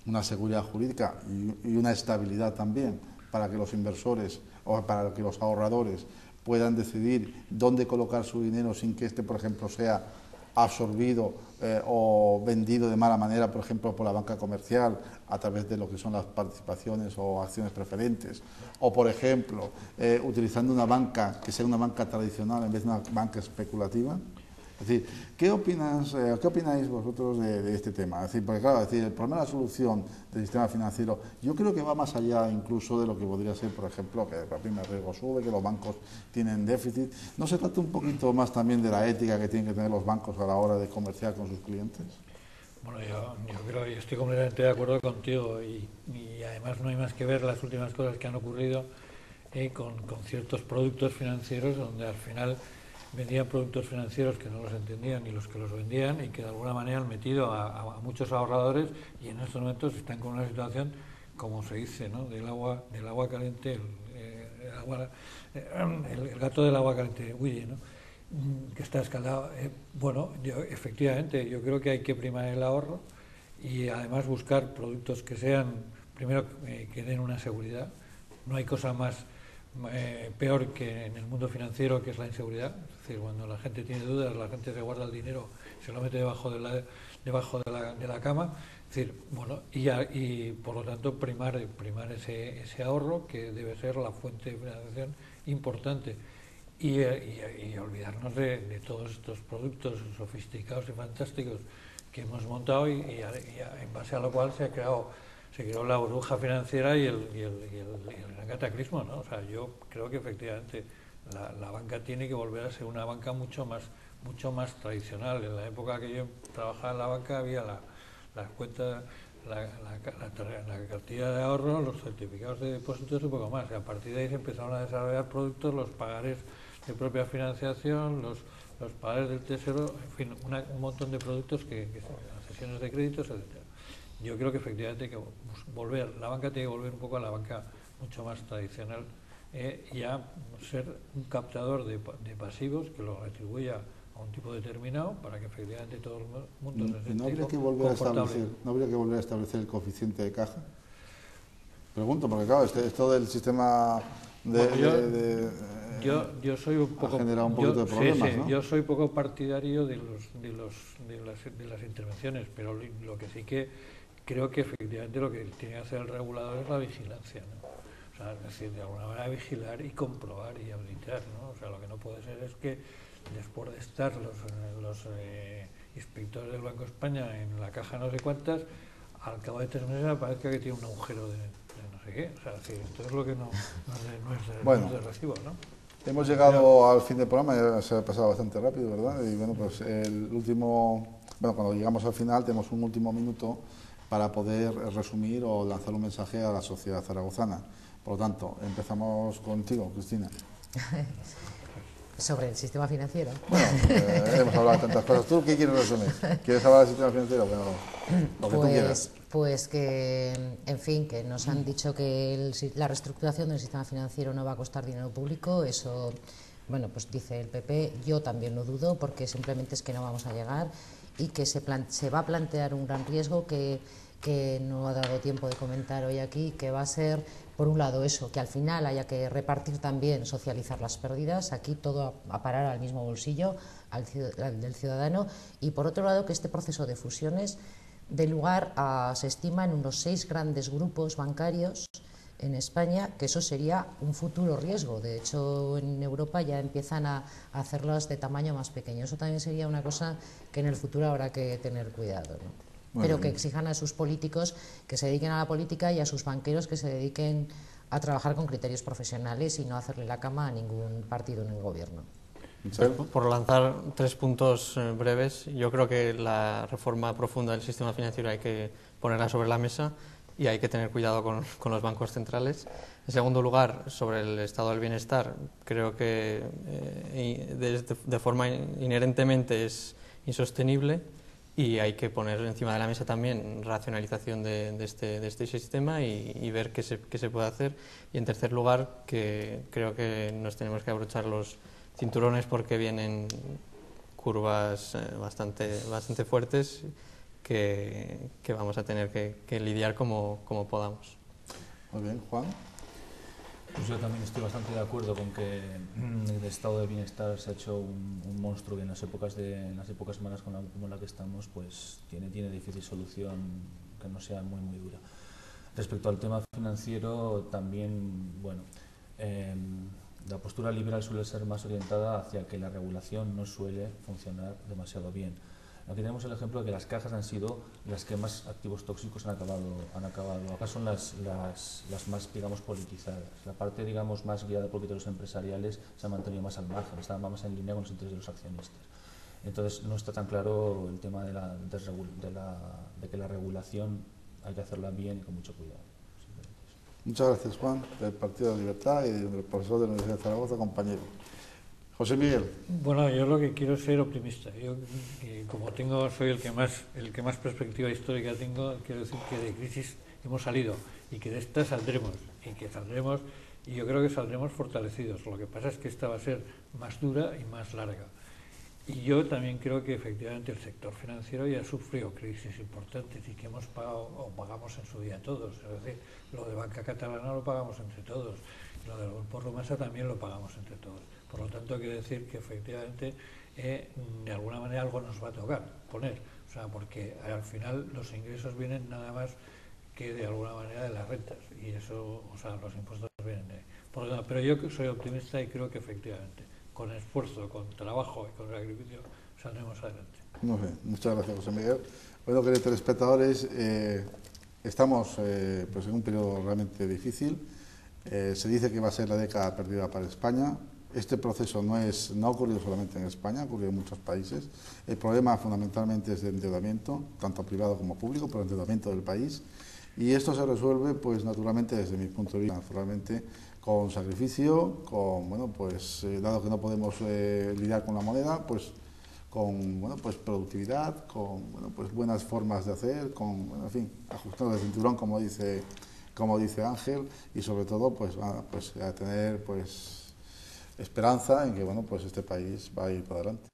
una seguridad jurídica y una estabilidad también para que los inversores o para que los ahorradores puedan decidir dónde colocar su dinero sin que este, por ejemplo, sea absorbido o vendido de mala manera, por ejemplo, por la banca comercial a través de lo que son las participaciones o acciones preferentes, o, por ejemplo, utilizando una banca que sea una banca tradicional en vez de una banca especulativa. Es decir, ¿qué opináis vosotros de este tema? Es decir, porque claro, el problema de la solución del sistema financiero, yo creo que va más allá incluso de lo que podría ser, por ejemplo, que la prima de riesgo sube, que los bancos tienen déficit. ¿No se trata un poquito más también de la ética que tienen que tener los bancos a la hora de comerciar con sus clientes? Bueno, yo creo que estoy completamente de acuerdo contigo y además no hay más que ver las últimas cosas que han ocurrido con ciertos productos financieros donde al final vendían productos financieros que no los entendían ni los que los vendían y que de alguna manera han metido a muchos ahorradores y en estos momentos están con una situación, como se dice, ¿no? del agua caliente, el gato del agua caliente huye, ¿no? Que está escaldado. Efectivamente, yo creo que hay que primar el ahorro y además buscar productos que sean, primero, que den una seguridad. No hay cosa más peor que en el mundo financiero, que es la inseguridad. Es decir, cuando la gente tiene dudas, la gente se guarda el dinero, se lo mete debajo de la cama. Es decir, bueno, y por lo tanto primar ese ahorro, que debe ser la fuente de financiación importante. Y olvidarnos de todos estos productos sofisticados y fantásticos que hemos montado y en base a lo cual se creó la burbuja financiera y el gran cataclismo, ¿no? O sea, yo creo que efectivamente la banca tiene que volver a ser una banca mucho más tradicional. En la época que yo trabajaba en la banca había las cuentas, la cartilla de ahorro, los certificados de depósitos y poco más. Y a partir de ahí se empezaron a desarrollar productos, los pagares de propia financiación, los pagares del tesoro, en fin, un montón de productos las sesiones de créditos, etcétera. Yo creo que efectivamente hay que la banca tiene que volver un poco a la banca mucho más tradicional y a ser un captador de pasivos que lo retribuya a un tipo determinado para que efectivamente todo el mundo se ¿No habría sienta que volver a confortable. establecer el coeficiente de caja? Pregunto, porque claro, esto del sistema Yo soy un poco, ha generado un poquito de problemas, ¿no? yo soy poco partidario de las intervenciones, pero lo que sí que creo que efectivamente lo que tiene que hacer el regulador es la vigilancia, ¿no? O sea, es decir, de alguna manera vigilar y comprobar y arbitrar, ¿no? O sea, lo que no puede ser es que después de estar los inspectores del Banco de España en la caja no sé cuántas, al cabo de 3 meses parezca que tiene un agujero de no sé qué. O sea, es decir, esto es lo que no es de recibo, ¿no? Hemos llegado al fin del programa, ya se ha pasado bastante rápido, ¿verdad? Y bueno, pues cuando llegamos al final tenemos un último minuto para poder resumir o lanzar un mensaje a la sociedad zaragozana. Por lo tanto, empezamos contigo, Cristina. Sobre el sistema financiero. Bueno, hemos hablado de tantas cosas. ¿Tú qué quieres resumir? ¿Quieres hablar del sistema financiero? Bueno, lo que tú quieras. Pues que, en fin, que nos han dicho que la reestructuración del sistema financiero no va a costar dinero público. Eso, bueno, pues dice el PP. Yo también lo dudo, porque simplemente es que no vamos a llegar y que se va a plantear un gran riesgo que no ha dado tiempo de comentar hoy aquí, que va a ser, por un lado, eso, que al final haya que repartir también, socializar las pérdidas, aquí todo a parar al mismo bolsillo del ciudadano, y por otro lado, que este proceso de fusiones dé lugar se estima en unos 6 grandes grupos bancarios en España, que eso sería un futuro riesgo. De hecho, en Europa ya empiezan a hacerlas de tamaño más pequeño. Eso también sería una cosa que en el futuro habrá que tener cuidado, ¿no? Pero que exijan a sus políticos que se dediquen a la política y a sus banqueros que se dediquen a trabajar con criterios profesionales y no hacerle la cama a ningún partido en el gobierno. Por lanzar 3 puntos breves, yo creo que la reforma profunda del sistema financiero hay que ponerla sobre la mesa y hay que tener cuidado con los bancos centrales. En segundo lugar, sobre el estado del bienestar, creo que de forma inherentemente es insostenible y hay que poner encima de la mesa también racionalización de este sistema y ver qué se puede hacer. Y en tercer lugar, que creo que nos tenemos que abrochar los cinturones porque vienen curvas bastante fuertes que vamos a tener que lidiar como podamos. Muy bien, Juan. Pues yo también estoy bastante de acuerdo con que el estado de bienestar se ha hecho un monstruo que en las épocas malas como la que estamos, pues tiene difícil solución que no sea muy dura. Respecto al tema financiero, también, bueno, la postura liberal suele ser más orientada hacia que la regulación no suele funcionar demasiado bien. Aquí tenemos el ejemplo de que las cajas han sido las que más activos tóxicos han acabado. Acá son las más, digamos, politizadas. La parte, digamos, más guiada por criterios empresariales se ha mantenido más al margen, está más en línea con los intereses de los accionistas. Entonces no está tan claro el tema de que la regulación hay que hacerla bien y con mucho cuidado. Muchas gracias, Juan, del Partido de la Libertad y del profesor de la Universidad de Zaragoza, compañero. José Miguel. Bueno, yo lo que quiero es ser optimista. Yo, como soy el que más perspectiva histórica tengo, quiero decir que de crisis hemos salido y que de esta saldremos y yo creo que saldremos fortalecidos. Lo que pasa es que esta va a ser más dura y más larga. Y yo también creo que efectivamente el sector financiero ya ha sufrido crisis importantes y que hemos pagado o pagamos en su día todos. Es decir, lo de Banca Catalana lo pagamos entre todos, lo del Grupo Rumasa también lo pagamos entre todos. Por lo tanto, quiere decir que efectivamente de alguna manera algo nos va a tocar poner, o sea, porque al final los ingresos vienen nada más que de alguna manera de las rentas y eso, o sea, los impuestos vienen de ahí. Por lo tanto, pero yo soy optimista y creo que efectivamente con esfuerzo, con trabajo y con sacrificio saldremos adelante. Muy bien, muchas gracias, José Miguel. Bueno, queridos telespectadores, estamos pues en un periodo realmente difícil. Se dice que va a ser la década perdida para España. Este proceso no ha ocurrido solamente en España, ha ocurrido en muchos países. El problema fundamentalmente es de endeudamiento, tanto privado como público, pero endeudamiento del país. Y esto se resuelve, pues naturalmente, desde mi punto de vista, naturalmente, con sacrificio, con, bueno, pues, dado que no podemos lidiar con la moneda, pues, con, bueno, pues, productividad, con, bueno, pues, buenas formas de hacer, con, bueno, en fin, ajustando el cinturón, como dice Ángel, y sobre todo, pues, a tener, pues, esperanza en que, bueno, pues, este país va a ir para adelante.